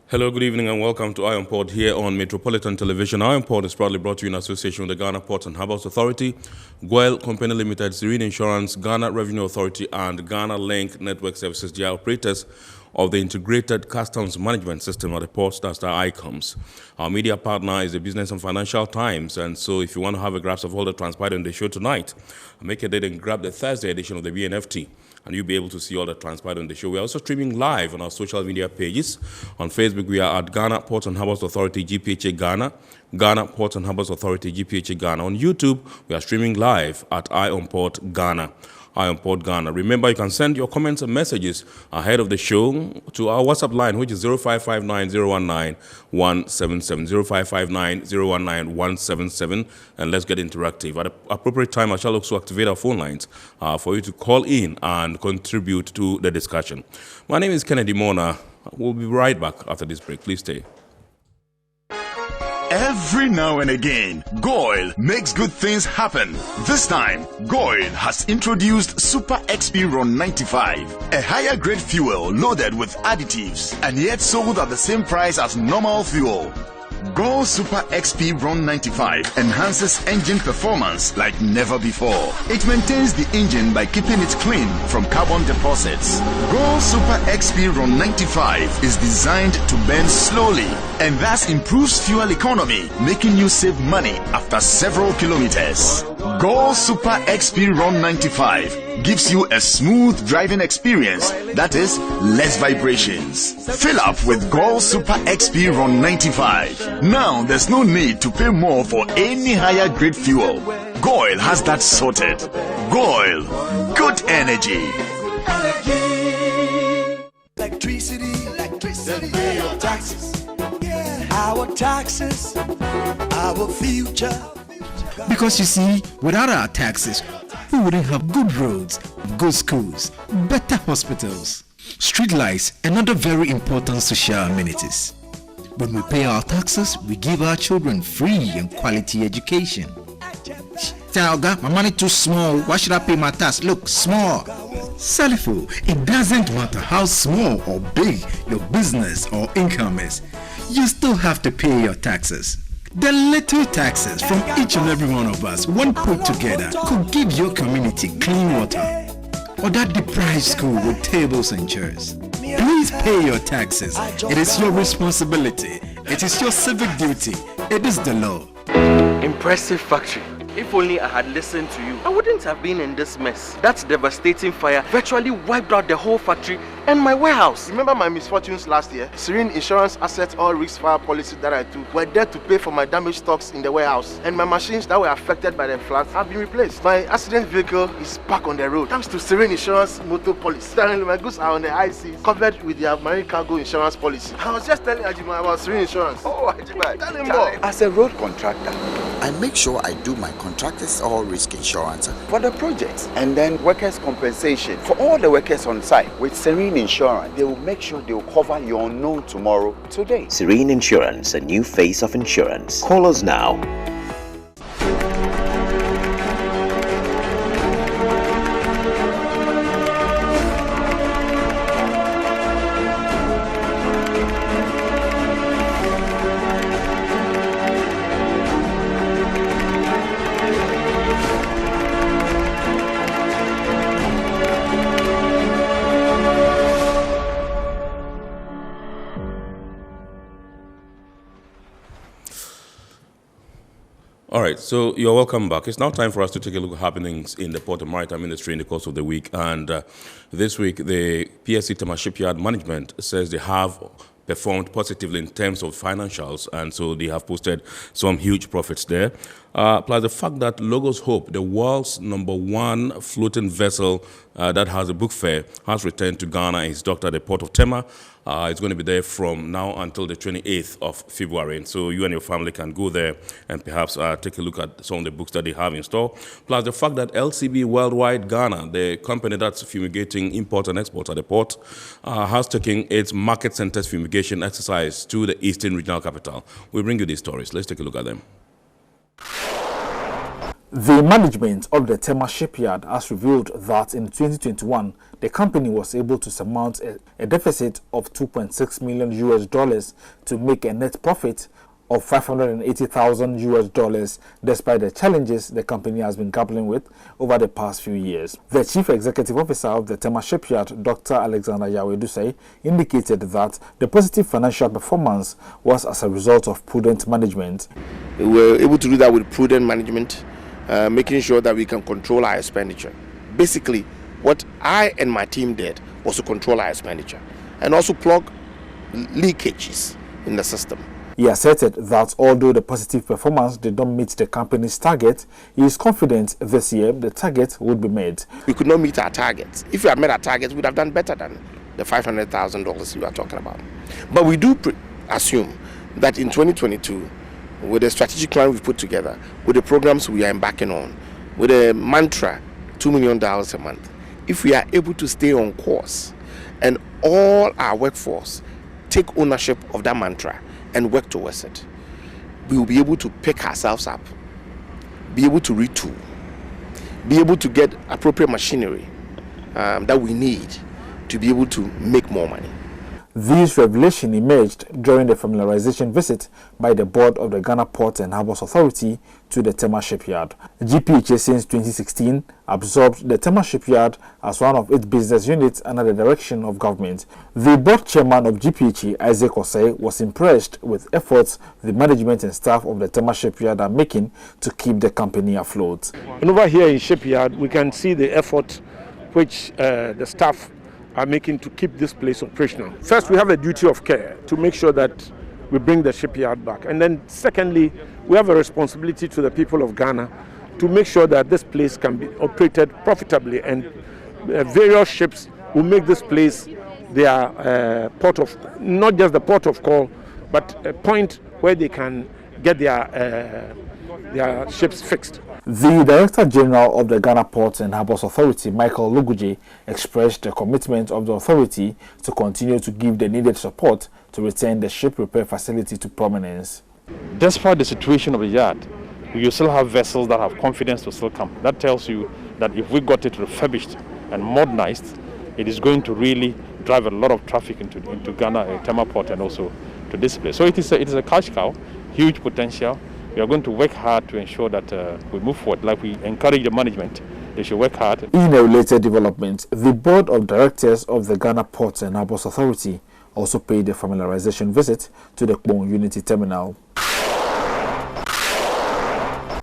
Hello, good evening, and welcome to Iron Port here on Metropolitan Television. Iron Port is proudly brought to you in association with the Ghana Ports and Harbours Authority, Goyle Company Limited, Serene Insurance, Ghana Revenue Authority, and Ghana Link Network Services, the operators of the Integrated Customs Management System at the ports, that's the ICOMS. Our media partner is the Business and Financial Times, and so if you want to have a grasp of all that transpired on the show tonight, make a date and grab the Thursday edition of the BNFT, and you'll be able to see all that transpired on the show. We're also streaming live on our social media pages. On Facebook, we are at Ghana Ports and Harbours Authority, GPHA Ghana, Ghana Ports and Harbours Authority, GPHA Ghana. On YouTube, we are streaming live at Iron Port Ghana. Iron Port Ghana. Remember, you can send your comments and messages ahead of the show to our WhatsApp line, which is 0559-019-177, 0559-019-177, and let's get interactive. At the appropriate time, I shall also activate our phone lines for you to call in and contribute to the discussion. My name is Kennedy Mona. We'll be right back after this break. Please stay. Every now and again, Goyle makes good things happen. This time, Goyle has introduced Super XP Ron 95, a higher grade fuel loaded with additives and yet sold at the same price as normal fuel. Goyle Super XP Ron 95 enhances engine performance like never before. It maintains the engine by keeping it clean from carbon deposits. Goyle Super XP Ron 95 is designed to burn slowly and thus improves fuel economy, making you save money after several kilometers. Goyle Super XP Ron 95 gives you a smooth driving experience, that is, less vibrations. Fill up with Goyle Super XP Ron 95. Now there's no need to pay more for any higher grade fuel. Goyle has that sorted. Goyle, good energy. Electricity, then pay your taxes. Our taxes, our future. Because you see, without our taxes, we wouldn't have good roads, good schools, better hospitals, street lights, and other very important social amenities. When we pay our taxes, we give our children free and quality education. Talga, my money too small. Why should I pay my tax? Look, small. Salifo, it doesn't matter how small or big your business or income is. You still have to pay your taxes. The little taxes from each and every one of us, when put together, could give your community clean water or that deprived school with tables and chairs. Please pay your taxes. It is your responsibility. It is your civic duty. It is the law. Impressive factory. If only I had listened to you, I wouldn't have been in this mess. That devastating fire virtually wiped out the whole factory and my warehouse. Remember my misfortunes last year? Serene Insurance Asset All Risk Fire policy that I took were there to pay for my damaged stocks in the warehouse, and my machines that were affected by the floods have been replaced. My accident vehicle is back on the road thanks to Serene Insurance motor policy. Currently, my goods are on the high seas, covered with their marine cargo insurance policy. I was just telling Ajima about Serene Insurance. Oh, Ajima, tell him more. As a road contractor, I make sure I do my contractors all risk insurance for the projects and then workers' compensation for all the workers on site. With Serene Insurance, they will make sure they will cover your unknown tomorrow today. Serene Insurance, a new face of insurance. Call us now. All right, so you're welcome back. It's now time for us to take a look at happenings in the port and maritime industry in the course of the week. And this week, the PSC Tema Shipyard Management says they have performed positively in terms of financials, and so they have posted some huge profits there. Plus the fact that Logos Hope, the world's #1 floating vessel that has a book fair, has returned to Ghana and is docked at the port of Tema. It's going to be there from now until the 28th of February. And so you and your family can go there and perhaps take a look at some of the books that they have in store. Plus the fact that LCB Worldwide Ghana, the company that's fumigating import and export at the port, has taken its market centers fumigation exercise to the Eastern Regional Capital. We'll bring you these stories. Let's take a look at them. The management of the Tema shipyard has revealed that in 2021, the company was able to surmount a deficit of $2.6 million to make a net profit of $580,000 despite the challenges the company has been grappling with over the past few years. The Chief Executive Officer of the Tema shipyard, Dr. Alexander Yawedusei, indicated that the positive financial performance was as a result of prudent management. We were able to do that with prudent management, making sure that we can control our expenditure. Basically, what I and my team did was to control our expenditure and also plug leakages in the system. He asserted that although the positive performance did not meet the company's target, he is confident this year the target would be met. We could not meet our targets. If we had met our targets, we would have done better than the $500,000 we are talking about. But we do assume that in 2022, with the strategic plan we've put together, with the programs we are embarking on, with the mantra, $2 million a month, if we are able to stay on course and all our workforce take ownership of that mantra and work towards it, we will be able to pick ourselves up, be able to retool, be able to get appropriate machinery that we need to be able to make more money. This revelation emerged during the familiarization visit by the board of the Ghana Ports and Harbours Authority to the Tema shipyard. GPHA since 2016 absorbed the Tema shipyard as one of its business units under the direction of government. The board chairman of GPHA, Isaac Osei, was impressed with efforts the management and staff of the Tema shipyard are making to keep the company afloat. And over here in shipyard, we can see the effort which the staff are making to keep this place operational. First, we have a duty of care to make sure that we bring the shipyard back. And then secondly, we have a responsibility to the people of Ghana to make sure that this place can be operated profitably, and various ships will make this place their port of, not just the port of call, but a point where they can get their ships fixed. The Director General of the Ghana Ports and Harbours Authority, Michael Luguje, expressed the commitment of the authority to continue to give the needed support to return the ship repair facility to prominence. Despite the situation of the yard, you still have vessels that have confidence to still come. That tells you that if we got it refurbished and modernized, it is going to really drive a lot of traffic into Ghana, Tema Port, and also to this place. So it is a cash cow, huge potential. We are going to work hard to ensure that we move forward. Like we encourage the management, they should work hard. In a related development, the Board of Directors of the Ghana Ports and Harbours Authority also paid a familiarization visit to the Kpong Unity Terminal.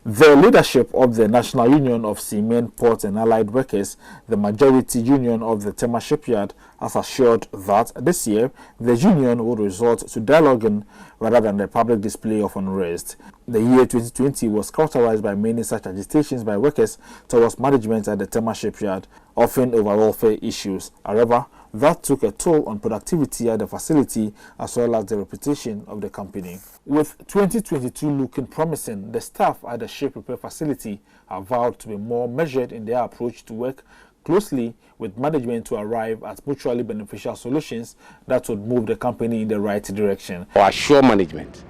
The leadership of the National Union of Seamen, Port and Allied Workers, the majority union of the Tema shipyard, has assured that this year the union will resort to dialoguing rather than the public display of unrest. The year 2020 was characterized by many such agitations by workers towards management at the Tema shipyard, often over welfare issues. However, that took a toll on productivity at the facility as well as the reputation of the company. With 2022 looking promising, the staff at the ship repair facility have vowed to be more measured in their approach to work closely with management to arrive at mutually beneficial solutions that would move the company in the right direction. I assure management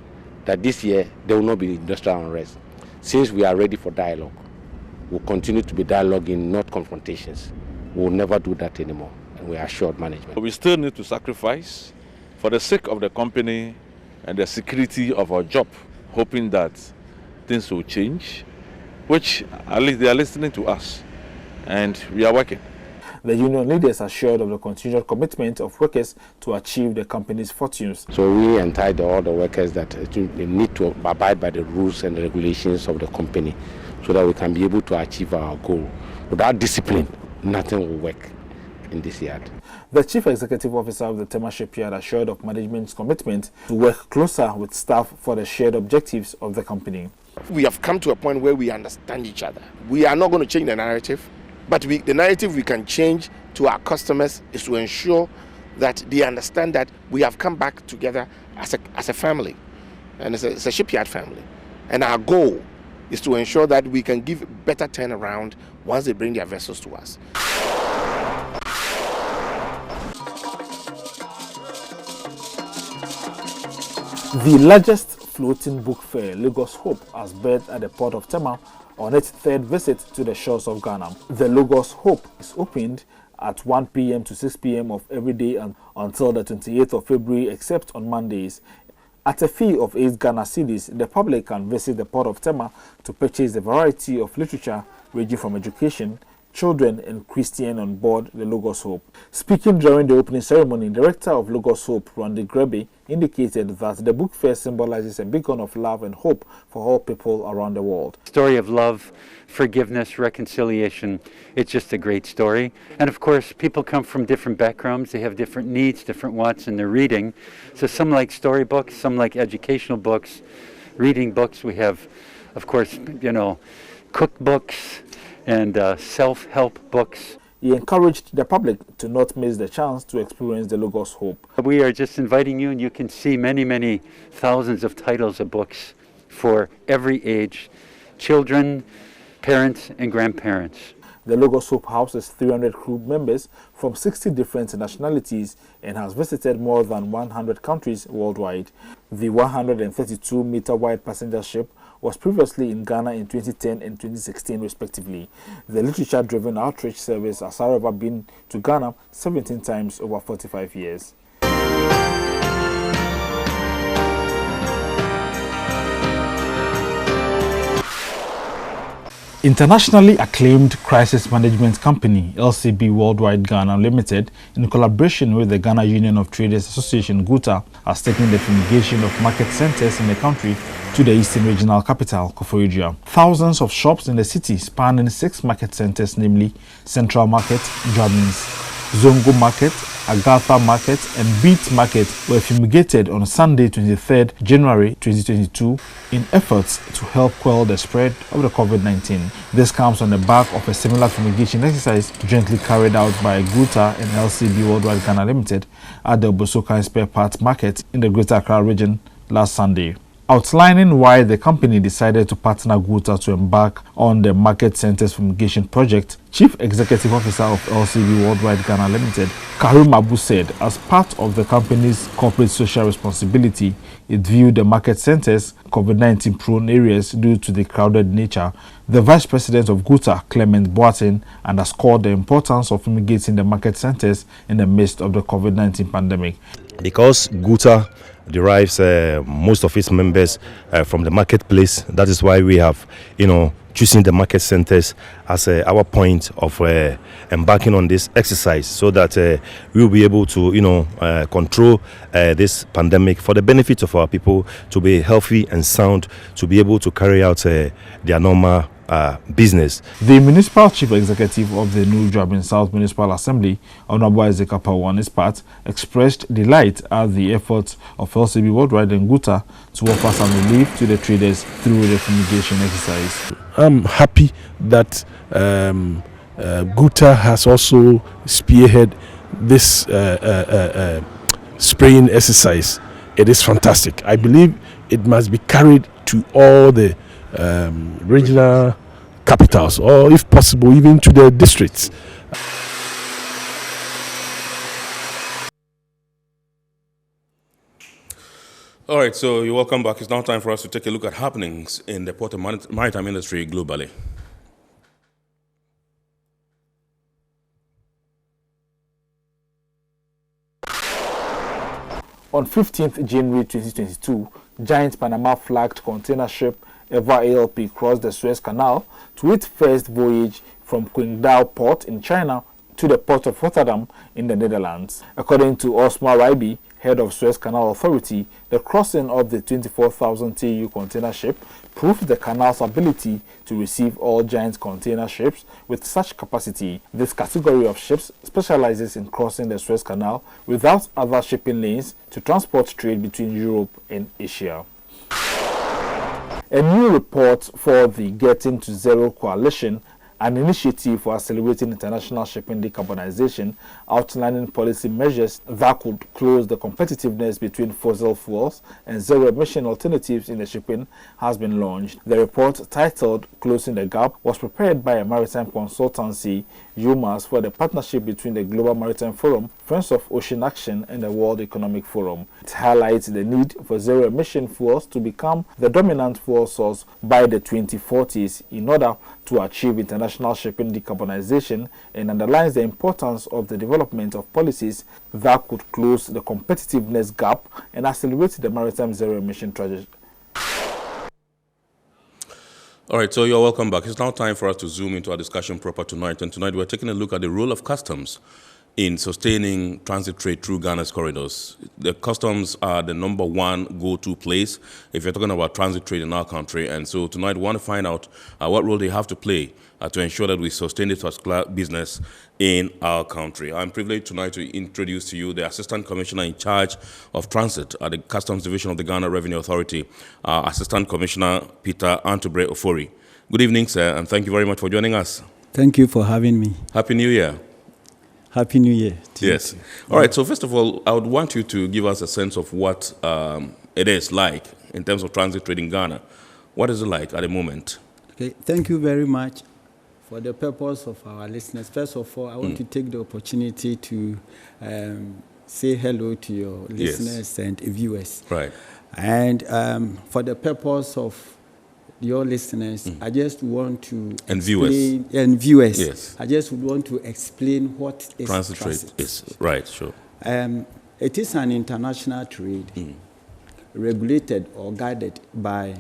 that this year there will not be industrial unrest. Since we are ready for dialogue, we'll continue to be dialoguing, not confrontations. We'll never do that anymore. We assured management. We still need to sacrifice for the sake of the company and the security of our job, hoping that things will change, which at least they are listening to us, and we are working. The union leaders assured of the continued commitment of workers to achieve the company's fortunes. So we entitle all the workers that they need to abide by the rules and regulations of the company so that we can be able to achieve our goal. Without discipline, nothing will work in this yard. The Chief Executive Officer of the Tema shipyard assured of management's commitment to work closer with staff for the shared objectives of the company. We have come to a point where we understand each other. We are not going to change the narrative, but the narrative we can change to our customers is to ensure that they understand that we have come back together as a family, and it's a shipyard family. And our goal is to ensure that we can give better turnaround once they bring their vessels to us. The largest floating book fair, Lagos Hope, has birthed at the port of Tema, on its third visit to the shores of Ghana. The Lagos Hope is opened at 1 p.m. to 6 p.m. of every day until the 28th of February, except on Mondays. At a fee of 8 Ghana cedis, the public can visit the port of Tema to purchase a variety of literature ranging from education, children and Christian on board the Lagos Hope. Speaking during the opening ceremony, Director of Lagos Hope, Randy Grebe, indicated that the book fair symbolizes a beacon of love and hope for all people around the world. Story of love, forgiveness, reconciliation. It's just a great story. And of course, people come from different backgrounds. They have different needs, different wants in their reading. So some like storybooks, some like educational books, reading books. We have, of course, cookbooks and self-help books. He encouraged the public to not miss the chance to experience the Lagos Hope. We are just inviting you, and you can see many, many thousands of titles of books for every age, children, parents, and grandparents. The Lagos Hope houses 300 crew members from 60 different nationalities and has visited more than 100 countries worldwide. The 132-meter wide passenger ship was previously in Ghana in 2010 and 2016 respectively. The literature-driven outreach service has however been to Ghana 17 times over 45 years. Internationally acclaimed crisis management company LCB Worldwide Ghana Limited, in collaboration with the Ghana Union of Traders Association GUTA, has taken the fumigation of market centers in the country to the eastern regional capital, Koforidua. Thousands of shops in the city spanning 6 market centers, namely Central Market, Jabins, Zongo Market, Agatha Market and Beat Market, were fumigated on Sunday, 23rd January 2022 in efforts to help quell the spread of the COVID-19. This comes on the back of a similar fumigation exercise jointly carried out by GUTA and LCB Worldwide Ghana Limited at the Bosoka Spare Parts Market in the Greater Accra region last Sunday. Outlining why the company decided to partner GUTA to embark on the Market Centers Fumigation Project, Chief Executive Officer of LCB Worldwide Ghana Limited, Karim Abu said, as part of the company's corporate social responsibility, it viewed the market centers COVID-19 prone areas due to the crowded nature. The Vice President of GUTA, Clement Boateng, underscored the importance of fumigating the market centers in the midst of the COVID-19 pandemic. Because GUTA derives most of its members from the marketplace, that is why we have, choosing the market centers as our point of embarking on this exercise, so that we will be able to, control this pandemic for the benefit of our people, to be healthy and sound, to be able to carry out their normal business. The Municipal Chief Executive of the New Jabin South Municipal Assembly, Honorable Isaac Apawu, on his part, expressed delight at the efforts of LCB Worldwide and GUTA to offer some relief to the traders through the fumigation exercise. I'm happy that GUTA has also spearheaded this spraying exercise. It is fantastic. I believe it must be carried to all the regional capitals, or if possible even to the districts. All right, so you're welcome back. It's now time for us to take a look at happenings in the port and maritime industry globally. On 15th January 2022, giant Panama-flagged container ship Eva ALP crossed the Suez Canal to its first voyage from Qingdao port in China to the port of Rotterdam in the Netherlands. According to Osmar Raibi, head of Suez Canal Authority, the crossing of the 24,000 TEU container ship proved the canal's ability to receive all giant container ships with such capacity. This category of ships specializes in crossing the Suez Canal without other shipping lanes to transport trade between Europe and Asia. A new report for the Getting to Zero Coalition an initiative for accelerating international shipping decarbonization, outlining policy measures that could close the competitiveness between fossil fuels and zero-emission alternatives in the shipping, has been launched. The report, titled Closing the Gap, was prepared by a maritime consultancy, UMAS, for the partnership between the Global Maritime Forum, Friends of Ocean Action, and the World Economic Forum. It highlights the need for zero-emission fuels to become the dominant fuel source by the 2040s in order to achieve international shipping decarbonization, and underlines the importance of the development of policies that could close the competitiveness gap and accelerate the maritime zero-emission trajectory. All right, so you're welcome back. It's now time for us to zoom into our discussion proper tonight. And tonight we're taking a look at the role of customs in sustaining transit trade through Ghana's corridors. The customs are the number one go-to place if you're talking about transit trade in our country. And so tonight we want to find out what role they have to play to ensure that we sustain this particular business in our country. I'm privileged tonight to introduce to you the Assistant Commissioner in charge of transit at the Customs Division of the Ghana Revenue Authority, Assistant Commissioner Peter Antubre Ofori. Good evening, sir, and thank you very much for joining us. Thank you for having me. Happy New Year. Happy New Year. Yes. All right, so first of all, I would want you to give us a sense of what it is like in terms of transit trade in Ghana. What is it like at the moment? Okay, thank you very much. For the purpose of our listeners, first of all, I want to take the opportunity to say hello to your listeners and viewers. Right. And for the purpose of your listeners, I just want to viewers. Yes. I just want to explain what is transit trade is. Right, sure. It is an international trade regulated or guided by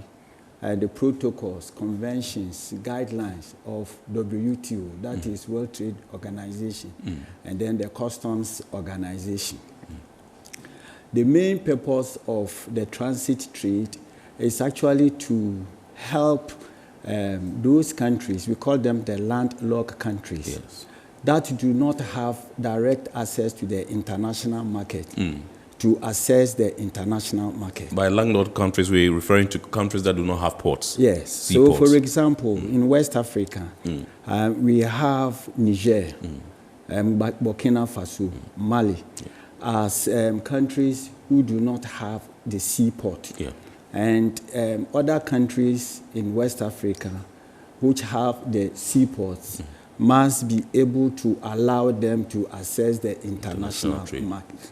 the protocols, conventions, guidelines of WTO, that is World Trade Organization, and then the Customs Organization. The main purpose of the transit trade is actually to help those countries, we call them the landlocked countries, that do not have direct access to the international market, to access the international market. By landlocked countries, we're referring to countries that do not have ports. Yes. So, for example, in West Africa, we have Niger, Burkina Faso, Mali, as countries who do not have the seaport. And other countries in West Africa which have the seaports must be able to allow them to access the international market.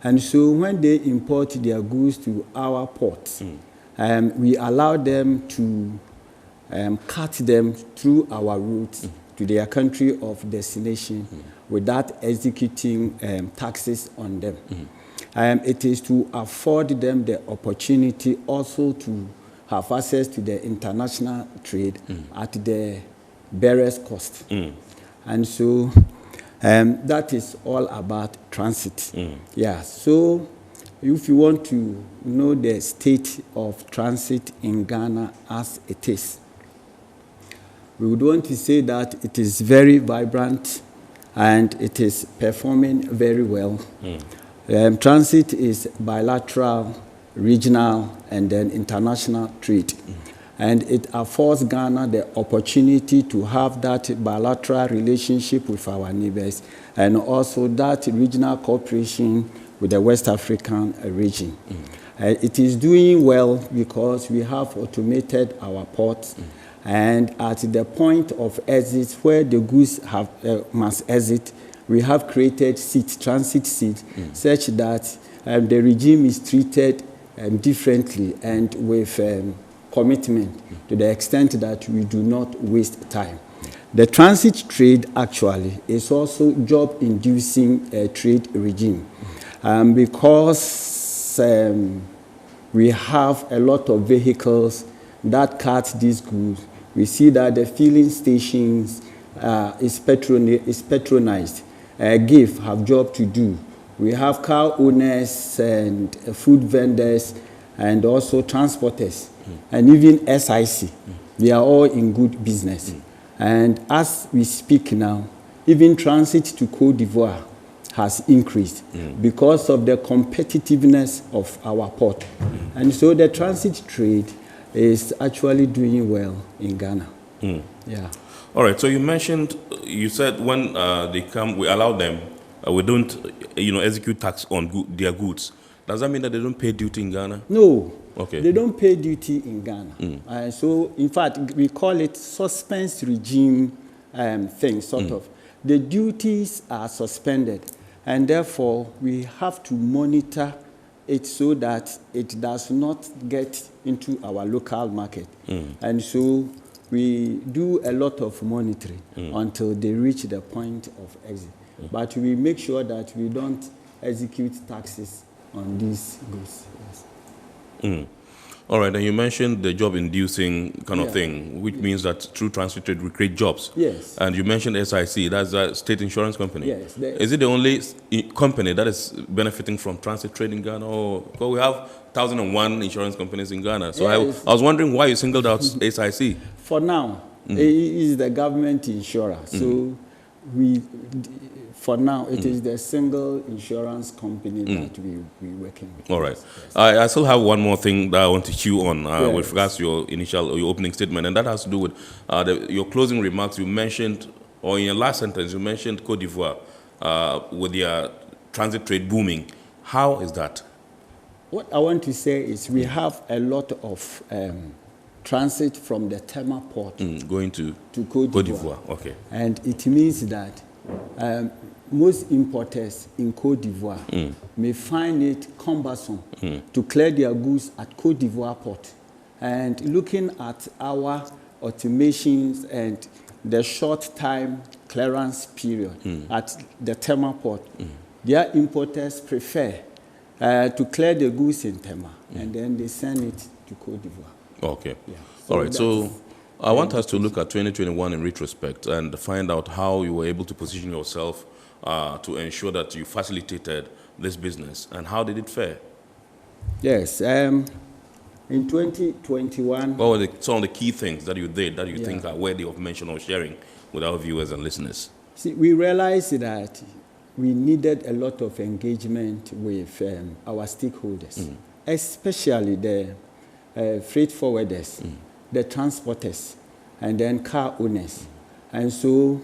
And so when they import their goods to our ports, we allow them to cut them through our routes to their country of destination without executing taxes on them. It is to afford them the opportunity also to have access to the international trade at the barest cost. And so that is all about transit. So if you want to know the state of transit in Ghana as it is, we would want to say that it is very vibrant and it is performing very well. Transit is bilateral, regional, and then international trade. And it affords Ghana the opportunity to have that bilateral relationship with our neighbors and also that regional cooperation with the West African region. It is doing well because we have automated our ports, and at the point of exit where the goods must exit, we have created transit seats, such that the regime is treated differently and with commitment to the extent that we do not waste time. The transit trade actually is also job-inducing trade regime because we have a lot of vehicles that cut these goods. We see that the filling stations is patronized. GIF have job to do. We have car owners and food vendors and also transporters and even SIC. They are all in good business. And as we speak now, even transit to Côte d'Ivoire has increased because of the competitiveness of our port. And so the transit trade is actually doing well in Ghana. All right. So you said when they come, we allow them. We don't, execute tax on their goods. Does that mean that they don't pay duty in Ghana? No. Okay. They don't pay duty in Ghana. So, in fact, we call it suspense regime thing, sort of. The duties are suspended, and therefore we have to monitor it so that it does not get into our local market. And so we do a lot of monitoring until they reach the point of exit. But we make sure that we don't execute taxes on these goods. Yes. All right, and you mentioned the job-inducing kind of thing, which means that through transit trade we create jobs. Yes. And you mentioned SIC, that's a state insurance company. Yes. Is it the only company that is benefiting from transit trade in Ghana? Because we have 1,001 insurance companies in Ghana. So Yes. I was wondering why you singled out SIC. For now, it is the government insurer. So for now, it is the single insurance company that we're working with. All right. Yes. I still have one more thing that I want to chew on with regards to your opening statement, and that has to do with your closing remarks. You mentioned, or in your last sentence, you mentioned Côte d'Ivoire with their transit trade booming. How is that? What I want to say is we have a lot of transit from the Tema port going to Côte d'Ivoire. Okay. And it means that most importers in Côte d'Ivoire may find it cumbersome to clear their goods at Côte d'Ivoire port. And looking at our automations and the short time clearance period at the Tema port, their importers prefer to clear the goods in Tema and then they send it to Côte d'Ivoire. Okay. Yeah. All right. So I want us to look at 2021 in retrospect and find out how you were able to position yourself to ensure that you facilitated this business, and how did it fare? Yes. In 2021... What were some of the key things that you did that you think are worthy of mention or sharing with our viewers and listeners? See, we realized that we needed a lot of engagement with our stakeholders, especially the freight forwarders, the transporters, and then car owners. And so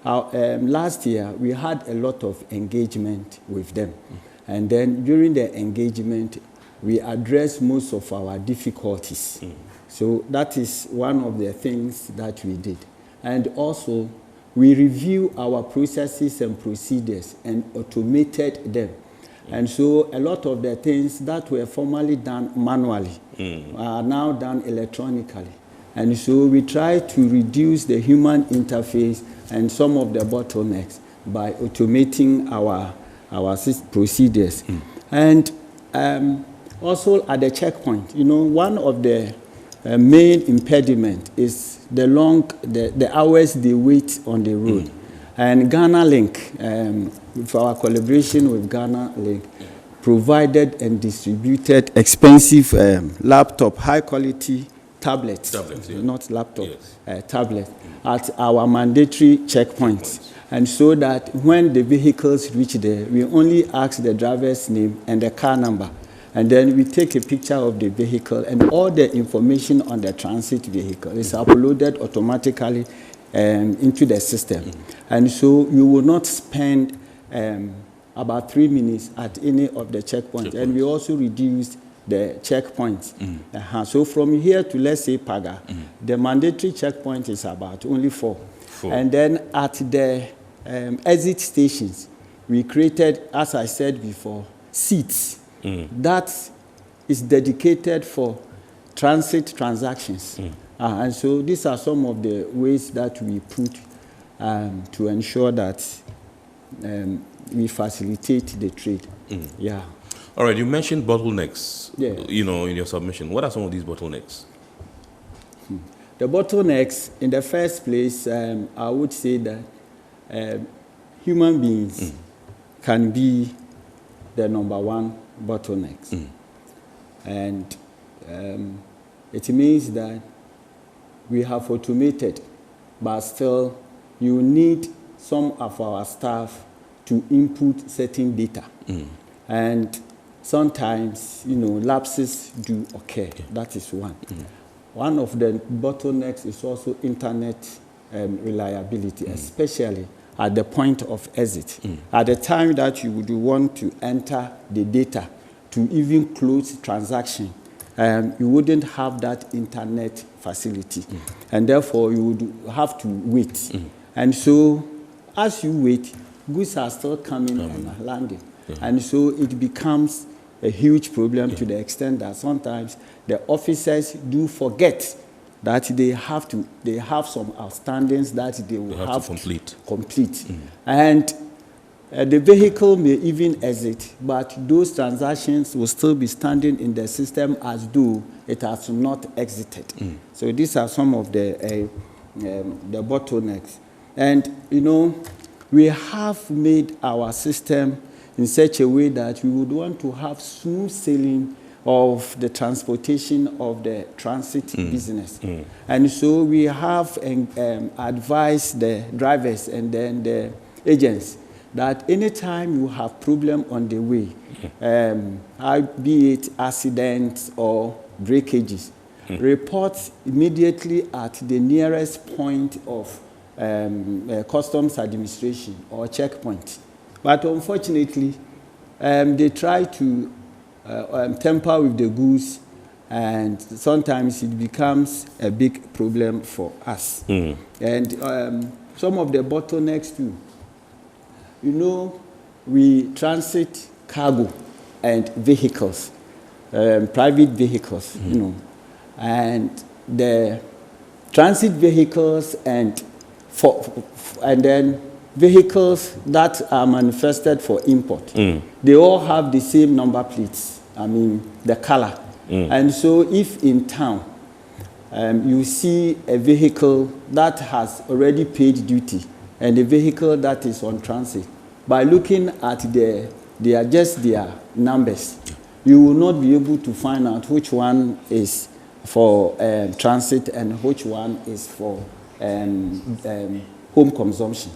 last year, we had a lot of engagement with them. And then during the engagement, we addressed most of our difficulties. So that is one of the things that we did. And also, we review our processes and procedures and automated them. And so a lot of the things that were formerly done manually are now done electronically. And so we try to reduce the human interface and some of the bottlenecks by automating our procedures. And also at the checkpoint, one of the main impediment is the hours they wait on the road. And Ghana Link, with our collaboration with Ghana Link, provided and distributed expensive laptop, high-quality tablets, not laptop, tablets, at our mandatory checkpoints. And so that when the vehicles reach there, we only ask the driver's name and the car number. And then we take a picture of the vehicle, and all the information on the transit vehicle is uploaded automatically into the system. And so you will not spend about 3 minutes at any of the checkpoints. And we also reduced the checkpoints. So from here to, let's say, Paga, the mandatory checkpoint is about only 4. And then at the exit stations, we created, as I said before, seats that is dedicated for transit transactions. And so these are some of the ways that we put to ensure that we facilitate the trade. Yeah. All right, you mentioned bottlenecks, in your submission. What are some of these bottlenecks? The bottlenecks, in the first place, I would say that human beings can be the number one bottlenecks. And it means that we have automated, but still you need some of our staff to input certain data. And sometimes, lapses do occur. That is one. One of the bottlenecks is also internet reliability, especially at the point of exit. At the time that you would want to enter the data to even close transaction, you wouldn't have that internet facility. And therefore, you would have to wait. And so, as you wait, goods are still coming and landing. And so it becomes a huge problem to the extent that sometimes the officers do forget that they have some outstandings that they will have to complete. And the vehicle may even exit, but those transactions will still be standing in the system as though it has not exited. So these are some of the bottlenecks. And, you know, we have made our system in such a way that we would want to have smooth sailing of the transportation of the transit business. And so we have advised the drivers and then the agents that anytime you have problem on the way, be it accidents or breakages, report immediately at the nearest point of customs administration or checkpoint. But unfortunately, they try to tamper with the goods, and sometimes it becomes a big problem for us. And some of the bottlenecks too. You know, we transit cargo and vehicles, private vehicles, you know, and the transit vehicles and then vehicles that are manufactured for import. They all have the same number plates, I mean, the color. And so if in town you see a vehicle that has already paid duty and a vehicle that is on transit, by looking at their numbers, you will not be able to find out which one is for transit and which one is for home consumption.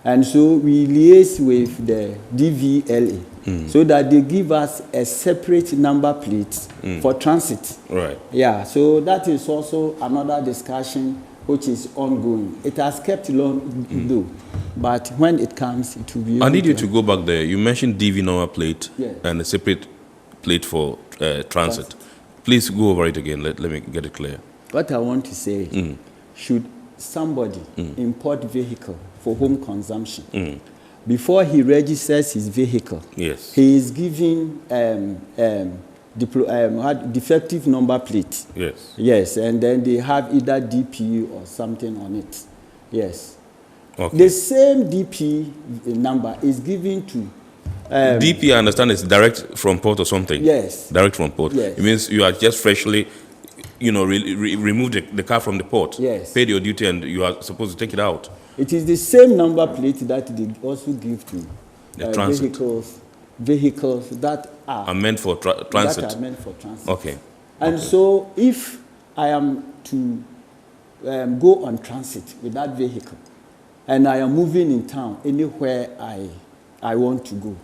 And so we liaise with the DVLA so that they give us a separate number plate for transit. Right. Yeah, so that is also another discussion which is ongoing. It has kept long though, but when it comes, it will be... I need you to go back there. You mentioned DV number plate and a separate plate for transit. Please go over it again. Let me get it clear. What I want to say, should somebody import vehicle for home consumption, before he registers his vehicle, he is given defective number plate. Yes, and then they have either DP or something on it. Yes. Okay. The same DP number is given to... DP, I understand, is direct from port or something? Yes. Direct from port. Yes. It means you are just freshly, you know, remove the car from the port. Yes. Paid your duty and you are supposed to take it out. It is the same number plate that they also give to vehicles that are meant for transit. That are meant for transit. Okay. And so if I am to go on transit with that vehicle and I am moving in town anywhere I want to go,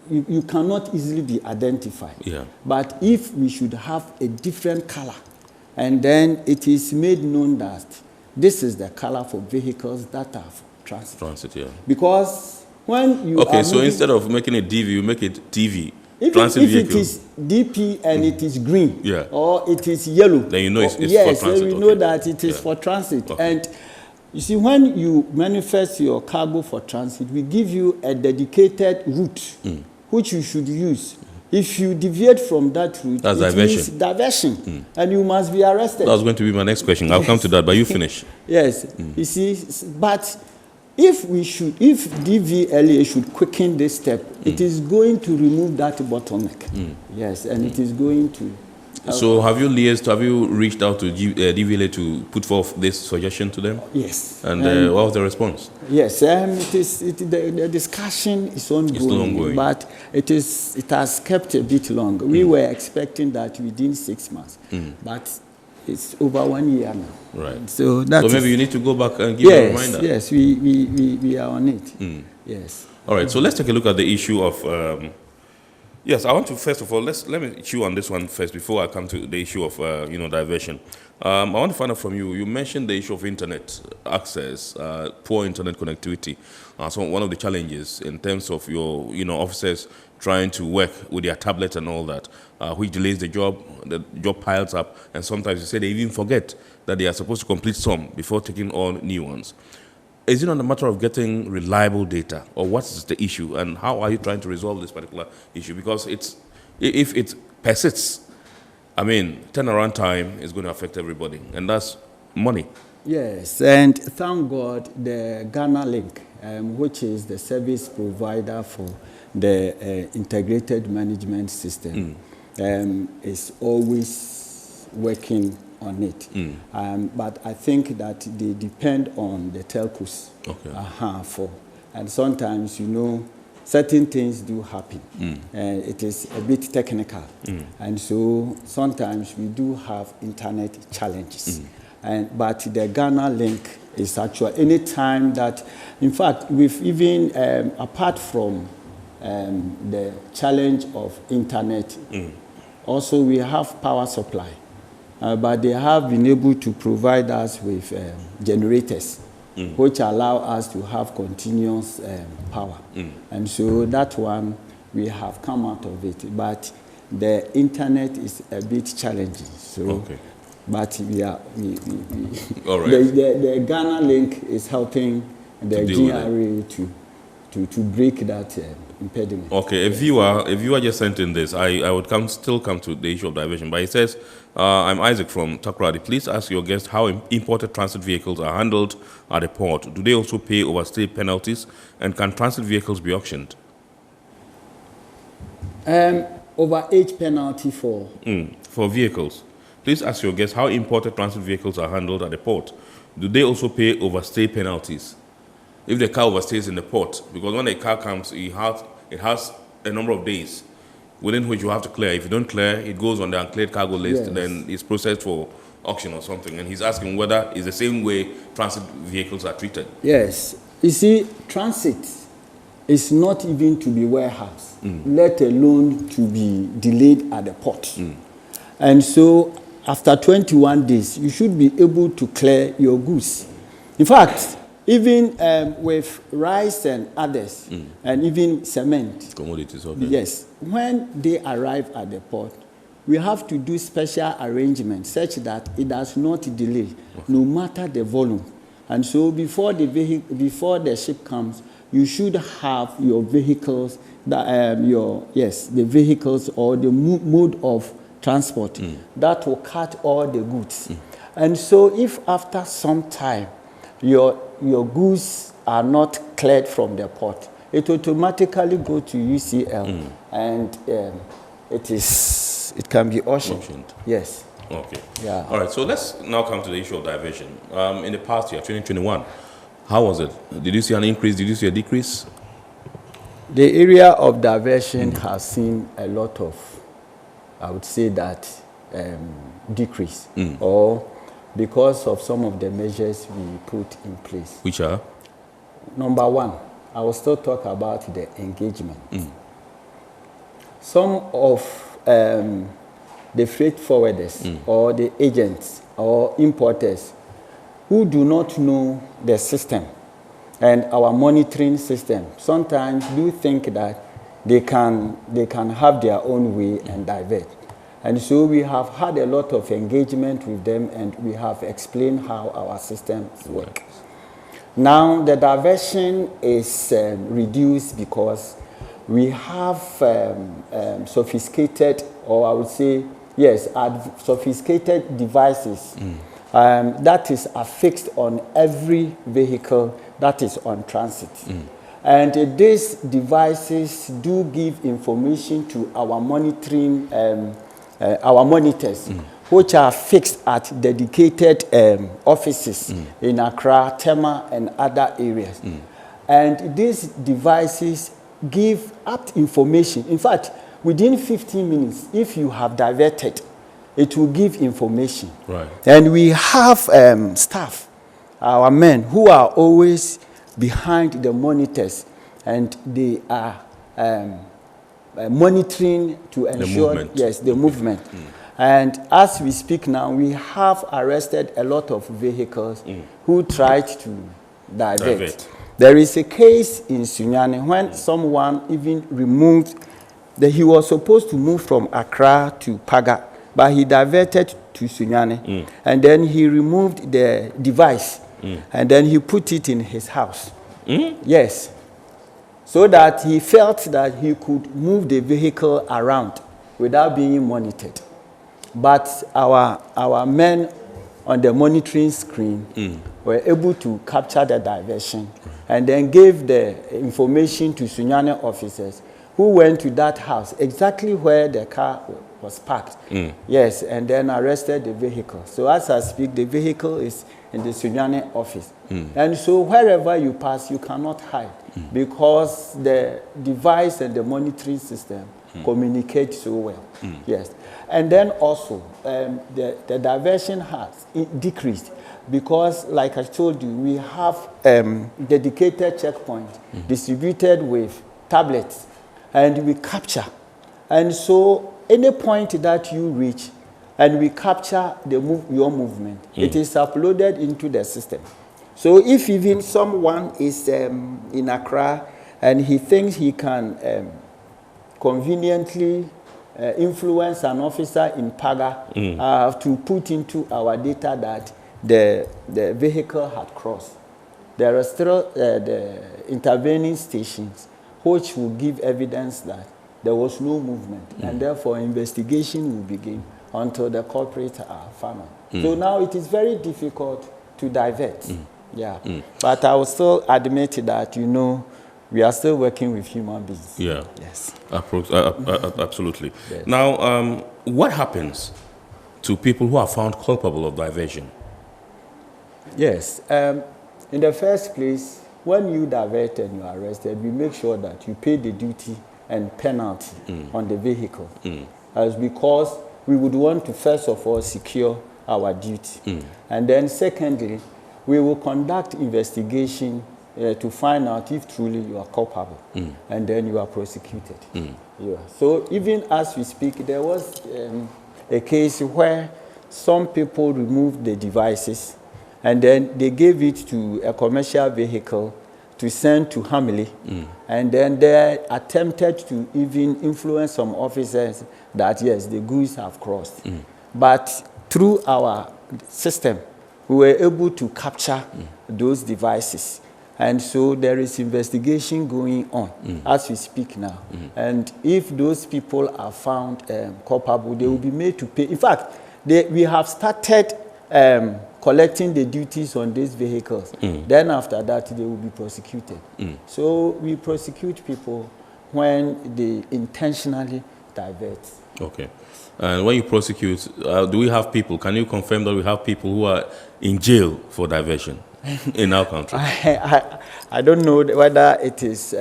you cannot easily be identified. Yeah. But if we should have a different color, and then it is made known that this is the color for vehicles that are for transit. Transit, yeah. Because when you okay, so instead of making it DV, you make it TV. If it is DP and it is green, or it is yellow, then you know it's for transit. Yes, then we know that it is for transit. Okay. And you see, when you manifest your cargo for transit, we give you a dedicated route which you should use. If you deviate from that route, that's it means diversion, and you must be arrested. That was going to be my next question. I'll come to that, but you finish. Yes, you see, but if DVLA should quicken this step, it is going to remove that bottleneck. Yes, and it is going to... So have you reached out to DVLA to put forth this suggestion to them? Yes. And what was the response? Yes, the discussion is ongoing, it's still ongoing, but it has kept a bit long. We were expecting that within 6 months, but it's over 1 year now. Right. So maybe you need to go back and give a reminder. Yes, we are on it. Yes. All right. So let's take a look at the issue of Yes, I want to first of all let me chew on this one first before I come to the issue of diversion. I want to find out from you. You mentioned the issue of internet access, poor internet connectivity. So one of the challenges in terms of your officers trying to work with their tablet and all that, which delays the job. The job piles up, and sometimes you say they even forget that they are supposed to complete some before taking on new ones. Is it not a matter of getting reliable data, or what is the issue, and how are you trying to resolve this particular issue? Because if it persists, I mean, turnaround time is going to affect everybody, and that's money. Yes, and thank God the Ghana Link, which is the service provider for the integrated management system, is always working on it. But I think that they depend on the telcos. Okay. And sometimes, certain things do happen. It is a bit technical. And so sometimes we do have internet challenges. But the Ghana Link is actually, any time that, in fact, we've even, apart from the challenge of internet, also we have power supply. But they have been able to provide us with generators, which allow us to have continuous power. And so that one, we have come out of it. But the internet is a bit challenging. So, but we are, all right. The Ghana Link is helping the GRA to break that impediment. Okay, a viewer just sent in this. I would still come to the issue of diversion, but he says, I'm Isaac from Takoradi. Please ask your guest how imported transit vehicles are handled at the port. Do they also pay overstay penalties, and can transit vehicles be auctioned? Overage penalty for? For vehicles. Please ask your guest how imported transit vehicles are handled at the port. Do they also pay overstay penalties? If the car overstays in the port, because when a car comes, it has a number of days within which you have to clear. If you don't clear, it goes on the uncleared cargo list, then it's processed for auction or something. And he's asking whether it's the same way transit vehicles are treated. Yes. You see, transit is not even to be warehoused, let alone to be delayed at the port. And so, after 21 days, you should be able to clear your goods. In fact, even with rice and others, and even cement. Commodities, okay. Yes. When they arrive at the port, we have to do special arrangements such that it does not delay, no matter the volume. And so before the ship comes, you should have your vehicles, the vehicles or the mode of transport that will cut all the goods. And so if after some time, your goods are not cleared from the port, it automatically go to UCL, and it can be auctioned. Yes. Okay. Yeah. All right. So let's now come to the issue of diversion. In the past year, 2021, how was it? Did you see an increase? Did you see a decrease? The area of diversion has seen a lot of, I would say that, decrease, or because of some of the measures we put in place. Which are? Number one, I will still talk about the engagement. Some of the freight forwarders or the agents or importers who do not know the system and our monitoring system sometimes do think that they can have their own way and divert. And so we have had a lot of engagement with them, and we have explained how our systems work. Now the diversion is reduced because we have sophisticated, or I would say, yes, sophisticated devices that is affixed on every vehicle that is on transit. And these devices do give information to our monitoring, our monitors, which are fixed at dedicated offices in Accra, Tema, and other areas. And these devices give apt information. In fact, within 15 minutes, if you have diverted, it will give information. Right. And we have staff, our men, who are always behind the monitors, and they are monitoring to ensure the movement. And as we speak now, we have arrested a lot of vehicles who tried to divert. There is a case in Sunyani when someone even removed, he was supposed to move from Accra to Paga, but he diverted to Sunyani, and then he removed the device, and then he put it in his house. Yes. So that he felt that he could move the vehicle around without being monitored. But our men on the monitoring screen were able to capture the diversion and then gave the information to Sunyani officers who went to that house, exactly where the car was parked. Yes, and then arrested the vehicle. So as I speak, the vehicle is in the Sunyani office. And so wherever you pass, you cannot hide because the device and the monitoring system communicate so well. Yes. And then also, the diversion has decreased because, like I told you, we have dedicated checkpoints distributed with tablets, and we capture. And so any point that you reach, and we capture your movement, it is uploaded into the system. So if even someone is in Accra and he thinks he can conveniently influence an officer in Paga to put into our data that the vehicle had crossed, there are still the intervening stations which will give evidence that there was no movement, and therefore investigation will begin until the culprits are found. So now it is very difficult to divert. But I will still admit that, we are still working with human beings. Yes. Absolutely. Yes. Now, what happens to people who are found culpable of diversion? Yes. In the first place, when you divert and you are arrested, we make sure that you pay the duty and penalty on the vehicle. As because we would want to, first of all, secure our duty. And then secondly, we will conduct investigation to find out if truly you are culpable, and then you are prosecuted. So even as we speak, there was a case where some people removed the devices, and then they gave it to a commercial vehicle to send to Hamili, and then they attempted to even influence some officers that, yes, the goods have crossed. But through our system, we were able to capture those devices. And so there is investigation going on as we speak now. And if those people are found culpable, they will be made to pay. In fact, we have started collecting the duties on these vehicles. Then after that, they will be prosecuted. So we prosecute people when they intentionally divert. Okay. And when you prosecute, do we have people, can you confirm that we have people who are in jail for diversion in our country? I don't know whether it is...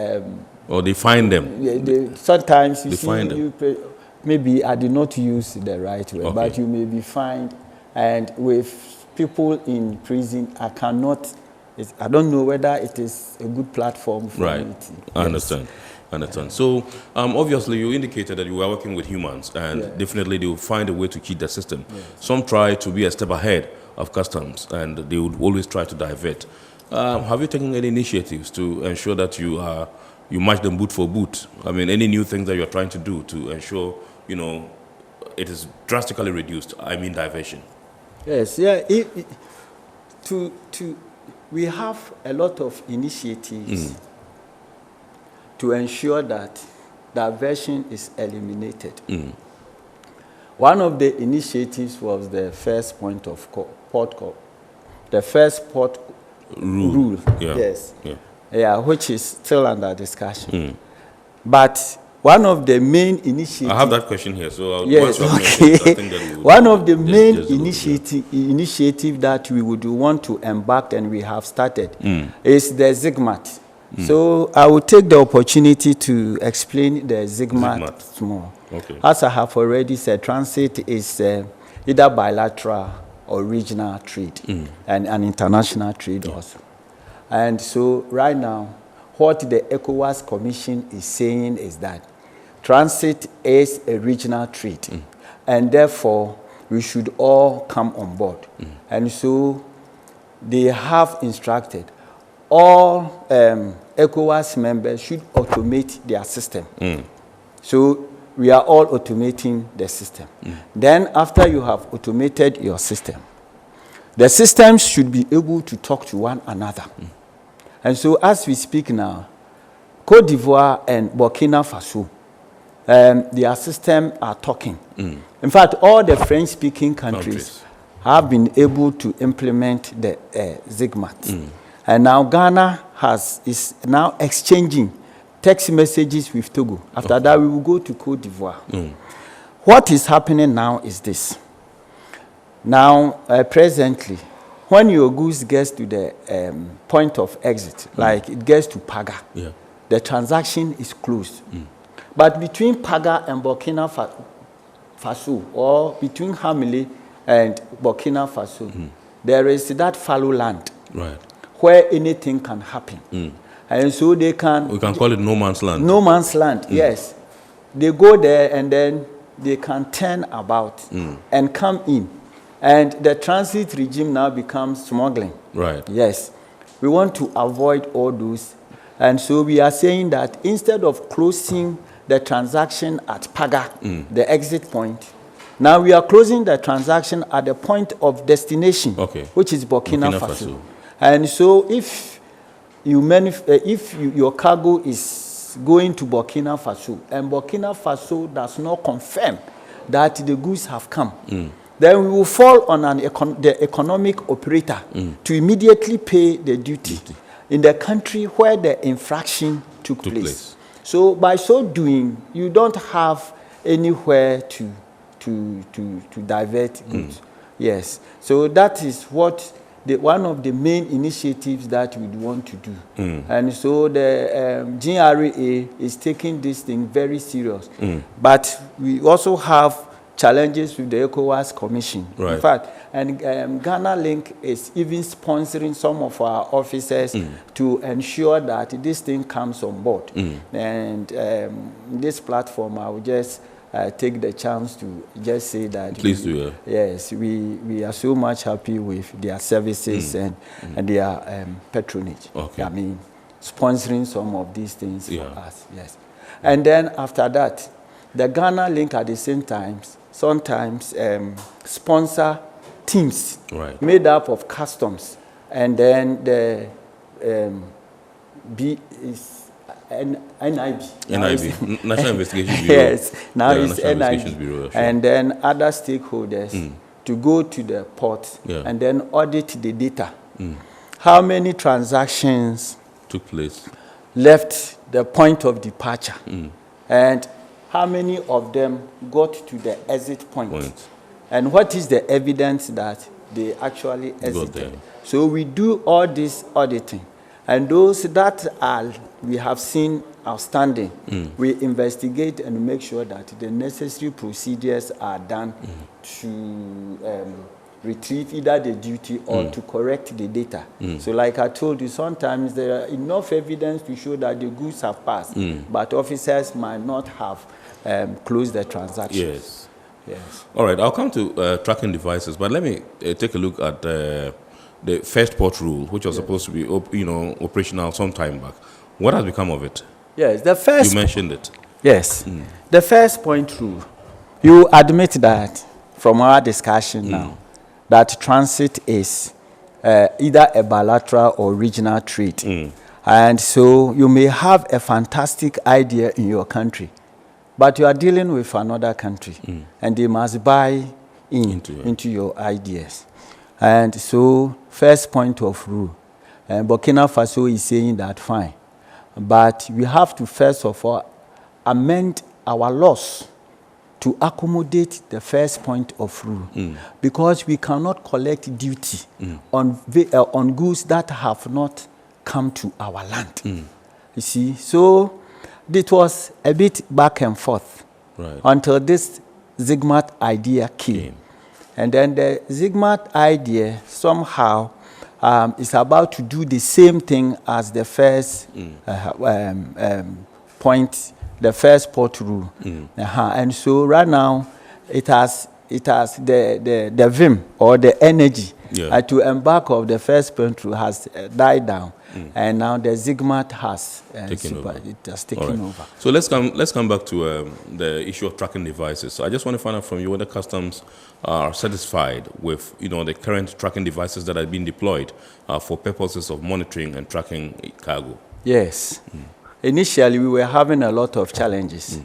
or they find them? Sometimes you see, maybe I did not use the right way, but you may be fined. And with people in prison, I don't know whether it is a good platform for me. I understand. So, obviously, you indicated that you were working with humans, and definitely they will find a way to cheat the system. Some try to be a step ahead of customs, and they would always try to divert. Have you taken any initiatives to ensure that you match them boot for boot? I mean, any new things that you're trying to do to ensure, it is drastically reduced? I mean, diversion. Yes, we have a lot of initiatives to ensure that diversion is eliminated. One of the initiatives was the first point of port call, the first port rule. Which is still under discussion. But one of the main initiatives... I have that question here, so one of the main initiative that we would want to embark, and we have started, is the ZIGMAT. So I will take the opportunity to explain the ZIGMAT more. As I have already said, transit is either bilateral or regional trade and an international trade also. And so right now, what the ECOWAS Commission is saying is that transit is a regional trade, and therefore we should all come on board. And so they have instructed all ECOWAS members should automate their system. So we are all automating the system. Then after you have automated your system, the systems should be able to talk to one another. And so as we speak now, Côte d'Ivoire and Burkina Faso, their systems are talking. In fact, all the French-speaking countries have been able to implement the ZIGMAT. And now Ghana is now exchanging text messages with Togo. After that, we will go to Côte d'Ivoire. What is happening now is this. Now, presently, when your goods gets to the point of exit, like it gets to Paga, the transaction is closed. But between Paga and Burkina Faso, or between Hamili and Burkina Faso, there is that fallow land where anything can happen. And so they can... We can call it no man's land. No man's land, yes. They go there and then they can turn about and come in. And the transit regime now becomes smuggling. Yes. We want to avoid all those. And so we are saying that instead of closing the transaction at Paga, the exit point, now we are closing the transaction at the point of destination, which is Burkina Faso. And so if your cargo is going to Burkina Faso and Burkina Faso does not confirm that the goods have come, then we will fall on the economic operator to immediately pay the duty in the country where the infraction took place. So by so doing, you don't have anywhere to divert goods. Yes. So that is what one of the main initiatives that we want to do. And so the GRA is taking this thing very serious. But we also have challenges with the ECOWAS Commission. In fact, and Ghana Link is even sponsoring some of our officers to ensure that this thing comes on board. And this platform, I will just take the chance to just say that yes, we are so much happy with their services and their patronage. I mean, sponsoring some of these things for us. Yes. And then after that, the Ghana Link at the same time sometimes sponsor teams made up of customs, and then the NIB, National Investigation Bureau. Yes, now it's NIB. Bureau, and then other stakeholders to go to the port and then audit the data. How many transactions took place, left the point of departure, and how many of them got to the exit point, and what is the evidence that they actually exited. So we do all this auditing. And those that we have seen outstanding, we investigate and make sure that the necessary procedures are done to retrieve either the duty or to correct the data. So like I told you, sometimes there are enough evidence to show that the goods have passed, but officers might not have closed the transaction. Yes. All right, I'll come to tracking devices, but let me take a look at the first port rule, which was supposed to be operational some time back. What has become of it? Yes, the first... You mentioned it. Yes. The first point rule, you admit that from our discussion now, that transit is either a bilateral or regional trade. And so you may have a fantastic idea in your country, but you are dealing with another country, and they must buy into your ideas. And so, first point of rule, Burkina Faso is saying that fine, but we have to first of all amend our laws to accommodate the first point of rule, because we cannot collect duty on goods that have not come to our land. You see, so it was a bit back and forth until this ZIGMAT idea came. And then the ZIGMAT idea somehow is about to do the same thing as the first point the first port rule. And so right now, it has the vim or the energy to embark of the first port rule has died down, and now the Zigmat has taken over. So let's come back to the issue of tracking devices. So I just want to find out from you whether customs are satisfied with the current tracking devices that are being deployed for purposes of monitoring and tracking cargo. Yes. Initially, we were having a lot of challenges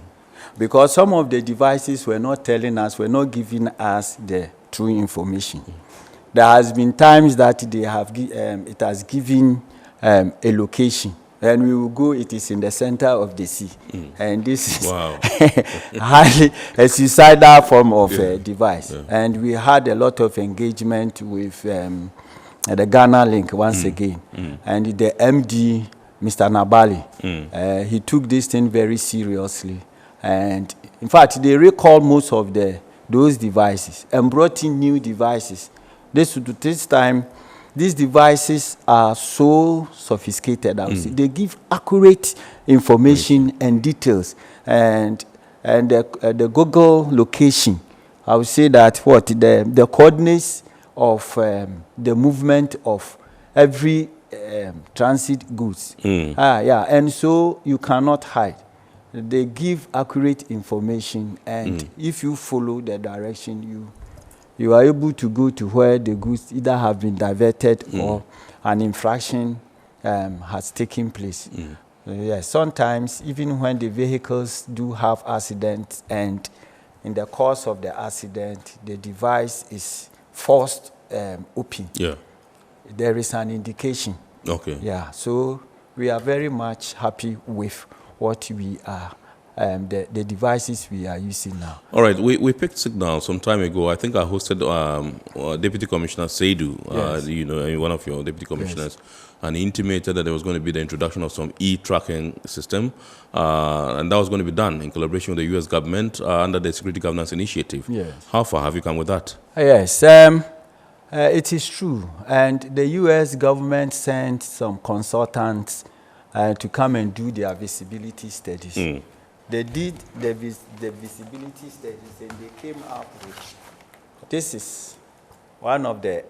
because some of the devices were not telling us, were not giving us the true information. There has been times that they have it has given a location, and we will go, it is in the center of the sea. And this is highly a suicidal form of device. And we had a lot of engagement with the Ghana link once again. And the MD, Mr. Nabali, he took this thing very seriously. And in fact, they recalled most of those devices and brought in new devices. This time, these devices are so sophisticated. I would say. They give accurate information and details, and the Google location. I would say that the coordinates of the movement of every transit goods. And so you cannot hide. They give accurate information, and if you follow the direction, you are able to go to where the goods either have been diverted or an infraction has taken place. Yes, sometimes even when the vehicles do have accidents, and in the course of the accident, the device is forced open. There is an indication. So we are very much happy with what we are, the devices we are using now. All right, we picked Signal some time ago. I think I hosted Deputy Commissioner Seidu, one of your deputy commissioners, and he intimated that there was going to be the introduction of some e-tracking system, and that was going to be done in collaboration with the U.S. government under the Security Governance Initiative. How far have you come with that? Yes, it is true, and the U.S. government sent some consultants to come and do their visibility studies. They did the visibility studies, and they came up with, this is one of the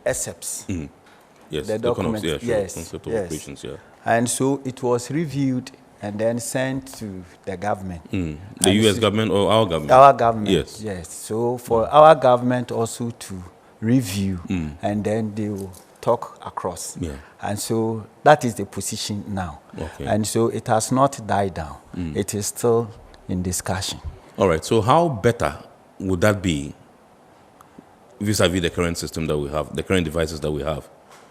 excerpts. The document. Concept of operations, And so it was reviewed and then sent to the government. The U.S. government or our government? Our government, yes. So for our government also to review, and then they will talk across. And so that is the position now. And so it has not died down. It is still in discussion. All right. So how better would that be vis-a-vis the current system that we have, the current devices that we have?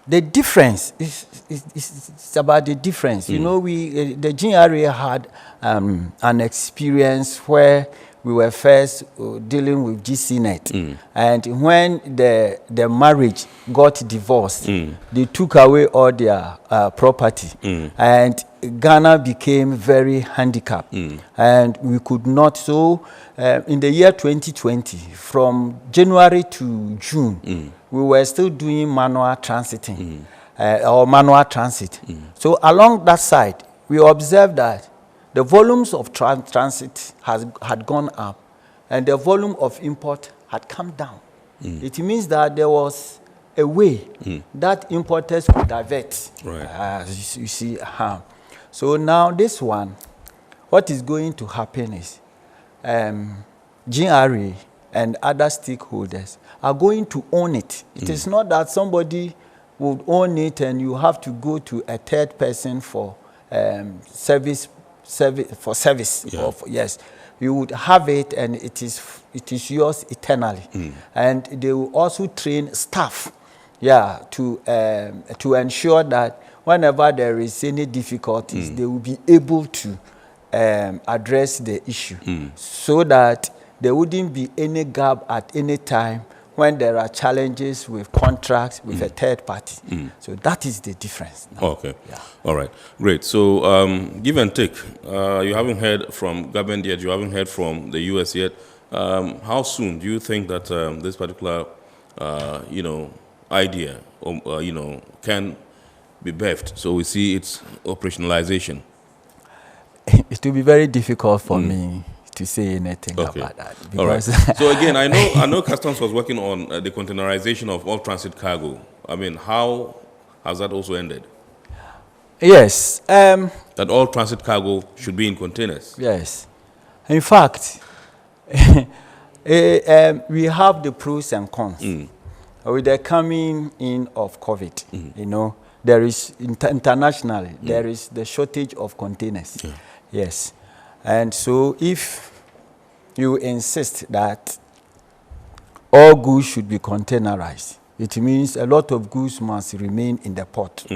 The difference is about the difference. You know, the GRA had an experience where we were first dealing with GCNet. And when the marriage got divorced, they took away all their property. And Ghana became very handicapped. And we could not. So in the year 2020, from January to June, we were still doing manual transiting or manual transit. So along that side, we observed that the volumes of transit had gone up, and the volume of import had come down. It means that there was a way that importers could divert. You see, So now this one, what is going to happen is GRA and other stakeholders are going to own it. It is not that somebody would own it and you have to go to a third person for service. Yes, you would have it, and it is yours eternally. And they will also train staff, to ensure that whenever there is any difficulties, they will be able to address the issue, so that there wouldn't be any gap at any time when there are challenges with contracts with a third party. So that is the difference now. All right. Great. So give and take. You haven't heard from government yet. You haven't heard from the U.S. yet. How soon do you think that this particular, idea, can be birthed? So we see its operationalization. it will be very difficult for me to say anything about that. All right. So again, I know Customs was working on the containerization of all transit cargo. I mean, how has that also ended? Yes. That all transit cargo should be in containers. Yes. In fact, we have the pros and cons. With the coming in of COVID, you know, there is internationally, there is the shortage of containers. Yes. And so if you insist that all goods should be containerized, it means a lot of goods must remain in the port.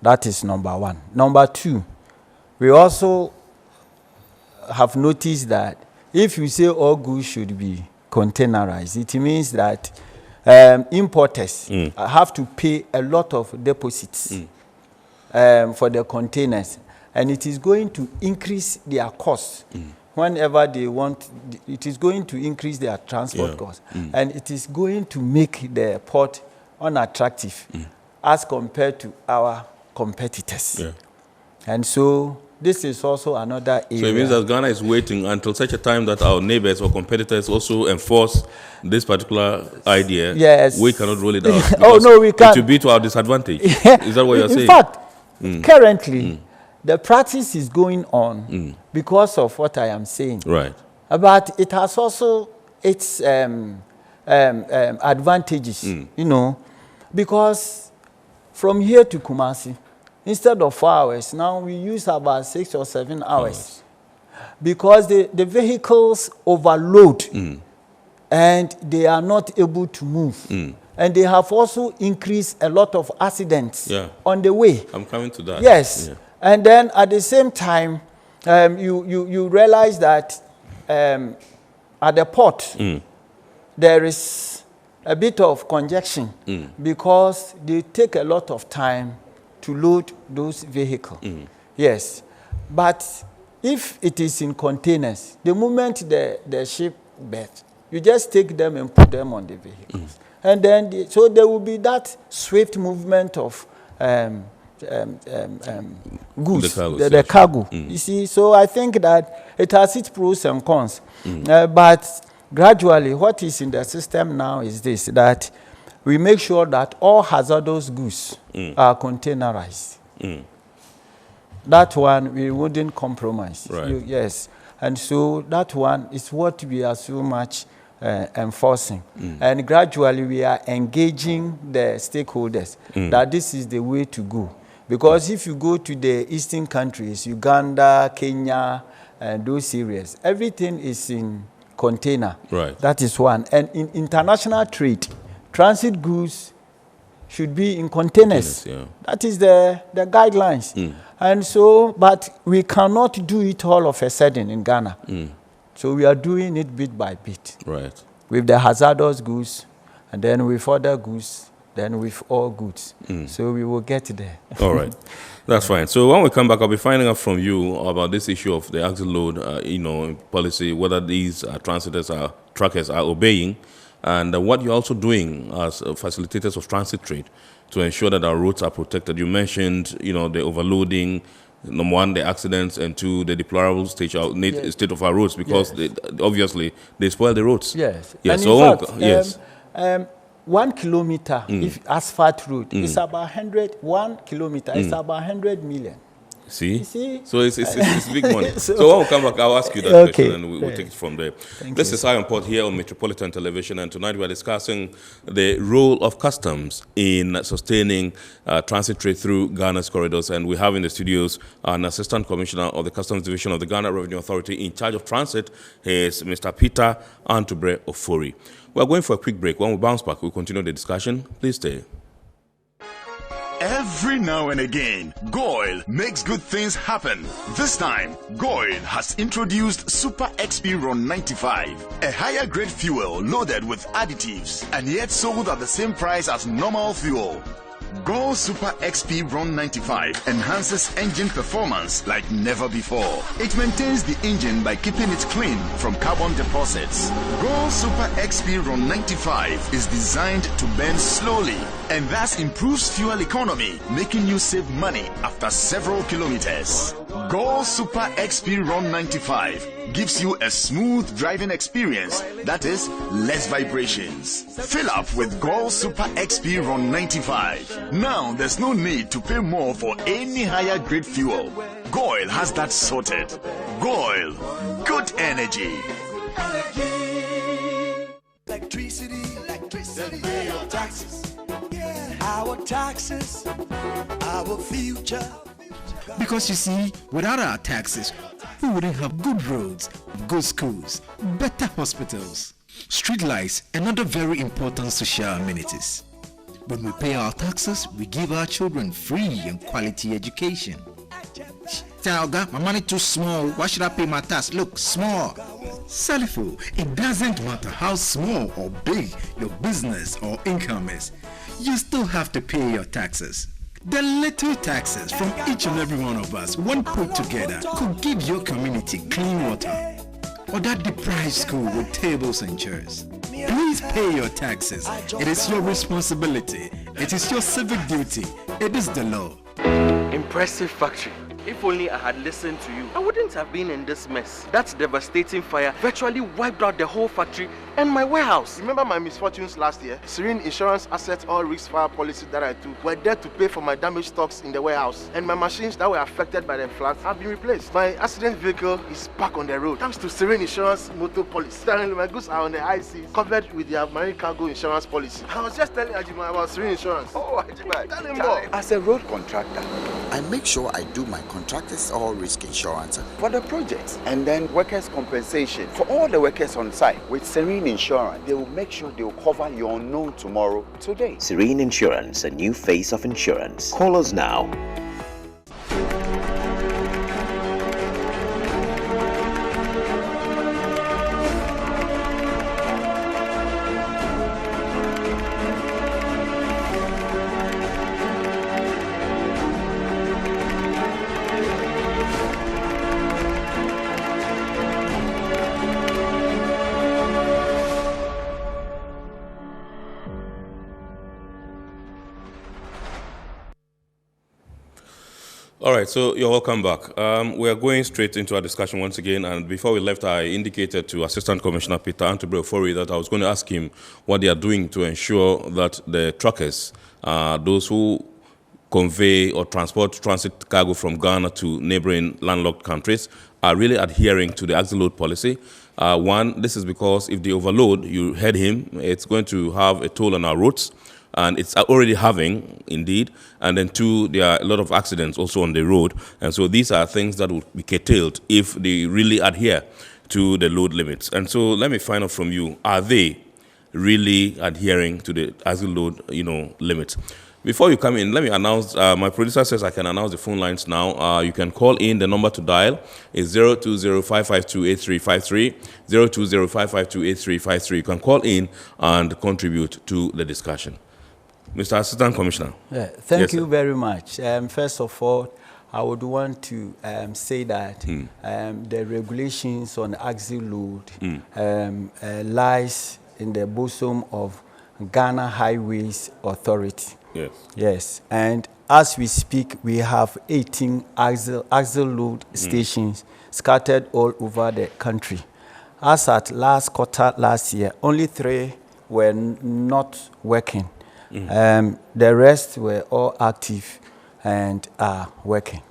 That is number one. Number two, we also have noticed that if you say all goods should be containerized, it means that importers have to pay a lot of deposits for the containers, and it is going to increase their costs. Whenever they want, it is going to increase their transport costs, and it is going to make the port unattractive as compared to our competitors. And so this is also another area. So it means that Ghana is waiting until such a time that our neighbors or competitors also enforce this particular idea. Yes. We cannot roll it out. Oh, no, we can't. It will be to our disadvantage. Is that what you're saying? In fact, currently, the practice is going on because of what I am saying. Right. But it has also its advantages, you know, because from here to Kumasi, instead of 4 hours, now we use about 6 or 7 hours. Because the vehicles overload and they are not able to move. And they have also increased a lot of accidents on the way. I'm coming to that. Yes. And then at the same time, you realize that at the port, there is a bit of congestion because they take a lot of time to load those vehicles. Yes. But if it is in containers, the moment the ship berth, you just take them and put them on the vehicles. And then, so there will be that swift movement of goods, the cargo. You see, so I think that it has its pros and cons. But gradually, what is in the system now is this, that we make sure that all hazardous goods are containerized. That one, we wouldn't compromise. Right. Yes. And so that one is what we are so much enforcing. And gradually, we are engaging the stakeholders that this is the way to go. Because if you go to the eastern countries, Uganda, Kenya, and those areas, everything is in container. Right. That is one. And in international trade, transit goods should be in containers. That is the guidelines. And so, but we cannot do it all of a sudden in Ghana. So we are doing it bit by bit. Right. With the hazardous goods, and then with other goods, then with all goods. So we will get there. All right. That's fine. So when we come back, I'll be finding out from you about this issue of the axle load, policy, whether these truckers are obeying, and what you're also doing as facilitators of transit trade to ensure that our roads are protected. You mentioned, the overloading, number one, the accidents, and two, the deplorable state of our roads, because obviously they spoil the roads. Yes. Yes. And in fact, 1 kilometer, if asphalt road, is about 100. 1 kilometer is about 100 million. See? You see? So it's big money. so when we come back, I'll ask you that question, and we'll take it from there. This is Iron Port here on Metropolitan Television, and tonight we are discussing the role of customs in sustaining transit trade through Ghana's corridors. And we have in the studios an Assistant Commissioner of the Customs Division of the Ghana Revenue Authority in charge of transit. He is Mr. Peter Antubre Ofori. We are going for a quick break. When we bounce back, we'll continue the discussion. Please stay. Every now and again, Goil makes good things happen. This time, Goil has introduced Super XP Ron 95, a higher grade fuel loaded with additives and yet sold at the same price as normal fuel. Go Super XP Ron 95 enhances engine performance like never before. It maintains the engine by keeping it clean from carbon deposits. Go Super XP Ron 95 is designed to burn slowly and thus improves fuel economy, making you save money after several kilometers. Go Super XP Run 95 gives you a smooth driving experience that is less vibrations. Fill up with Go Super XP Run 95. Now there's no need to pay more for any higher grade fuel. Goil has that sorted. Goil, good energy. Electricity, then pay your taxes. Our taxes, our future. Because you see, without our taxes, we wouldn't have good roads, good schools, better hospitals, street lights, and other very important social amenities. When we pay our taxes, we give our children free and quality education. Talga, my money too small. Why should I pay my tax? Look, small. Salifo, it doesn't matter how small or big your business or income is. You still have to pay your taxes. The little taxes from each and every one of us, when put together, could give your community clean water or that deprived school with tables and chairs. Please pay your taxes. It is your responsibility. It is your civic duty. It is the law. Impressive factory. If only I had listened to you, I wouldn't have been in this mess. That devastating fire virtually wiped out the whole factory and my warehouse. Remember my misfortunes last year? Serene Insurance Asset All Risk Fire policy that I took were there to pay for my damaged stocks in the warehouse. And my machines that were affected by the floods have been replaced. My accident vehicle is back on the road thanks to Serene Insurance motor policy. Currently, my goods are on the high seas, covered with their marine cargo insurance policy. I was just telling Ajima about Serene Insurance. Oh, Ajima, tell him more. As a road contractor, I make sure I do my contractors all risk insurance for the projects and then workers' compensation for all the workers on site. With Serene Insurance, they will make sure they will cover your unknown tomorrow today. Serene Insurance, a new face of insurance. Call us now. All right, so you're welcome back. We are going straight into our discussion once again, and before we left, I indicated to Assistant Commissioner Peter Antibro-Fori that I was going to ask him what they are doing to ensure that the truckers, those who convey or transit cargo from Ghana to neighboring landlocked countries, are really adhering to the axle load policy. One, this is because if they overload, you heard him, it's going to have a toll on our roads. And it's already having, indeed. And then two, there are a lot of accidents also on the road. And so these are things that would be curtailed if they really adhere to the load limits. And so let me find out from you, are they really adhering to the axle load, limits? Before you come in, let me announce, my producer says I can announce the phone lines now. You can call in. The number to dial is 020-552-8353, 020-552-8353. You can call in and contribute to the discussion. Mr. Assistant Commissioner. Yeah, thank you very much. First of all, I would want to say that the regulations on axle load lies in the bosom of Ghana Highways Authority. Yes. Yes, and as we speak, we have 18 axle load stations scattered all over the country. As at last quarter last year, only 3 were not working. The rest were all active and are working.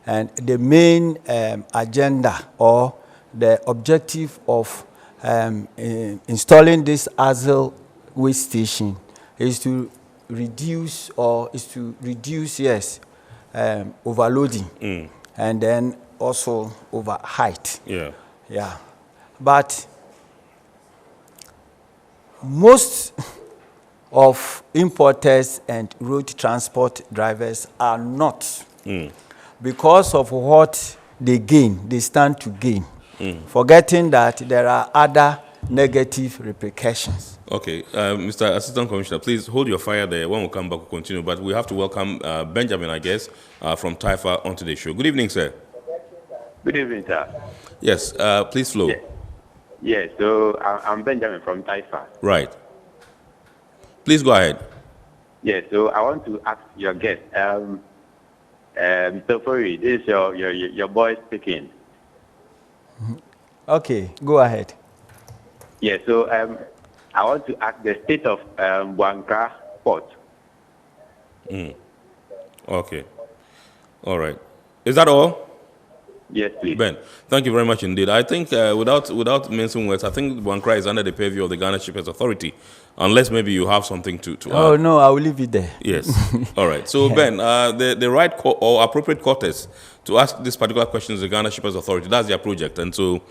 And the main agenda or the objective of installing this axle waste station is to reduce overloading and then also over height. Yeah. But most of importers and road transport drivers are not. Because of what they gain, they stand to gain, forgetting that there are other negative repercussions. Okay, Mr. Assistant Commissioner, please hold your fire there. When we come back, we'll continue. But we have to welcome Benjamin, I guess, from Taifa onto the show. Good evening, sir. Good evening, sir. Yes, please flow. Yes, so I'm Benjamin from Taifa. Right. Please go ahead. Yes, so I want to ask your guest. So for you, this is your boy speaking. Okay, go ahead. Yeah, so I want to ask the state of Buankra port. Okay. All right. Is that all? Yes, please. Ben, thank you very much indeed. I think without mincing words, I think Buankra is under the purview of the Ghana Shippers Authority, unless maybe you have something to Oh, add. no, I will leave it there. Yes. All right. So, Ben, the right or appropriate quarters to ask this particular question is the Ghana Shippers Authority. That's their project. And so,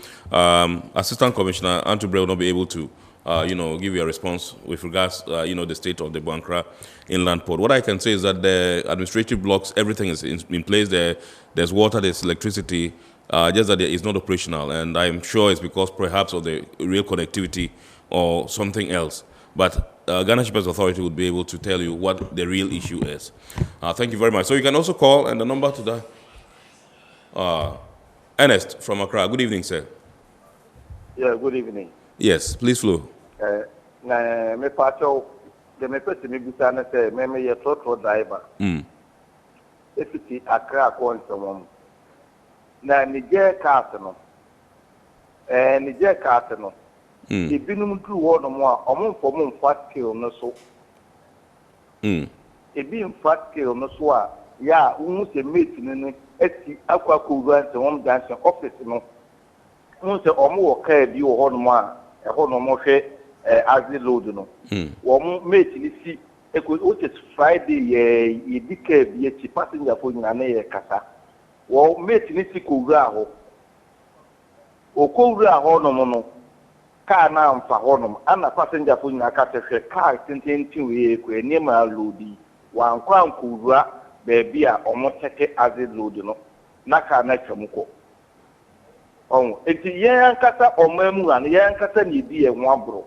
Assistant Commissioner Antubre will not be able to, give you a response with regards, the state of the Buankra Inland Port. What I can say is that the administrative blocks, everything is in place there. There's water, there's electricity, just that it's not operational. And I'm sure it's because perhaps of the real connectivity or something else. But Ghana Shippers Authority would be able to tell you what the real issue is. Thank you very much. So you can also call, and the number to that, Ernest from Accra. Good evening, sir. Yeah, good evening. Yes, please flow. Me pacho, the me person me busana say me a truck driver. If it Accra on someone. Na Niger Casino. Niger Casino. Ibinum tu wo no mo a omon for mo fat scale no so. Ebi in fat scale no so a ya unu se mate ni eti akwa ko ruan se won junction office no. Unu se omo wo car bi wo ho no mo a e ho no mo hwe azli load no. Wo mo mate ni si e ko o se Friday ye bi car bi e passenger for nyina na ye kasa. Wo mate ni si ko wura ho. O ko wura ho no mo no. Car na mfa honum ana passenger fu nyina ka tehwe car tintin we ko enima loadi wan kwan kuwura beebi a omo teke azid load no na car na twamko eti yen kasa omamu an yen kasa ni bi e nwabro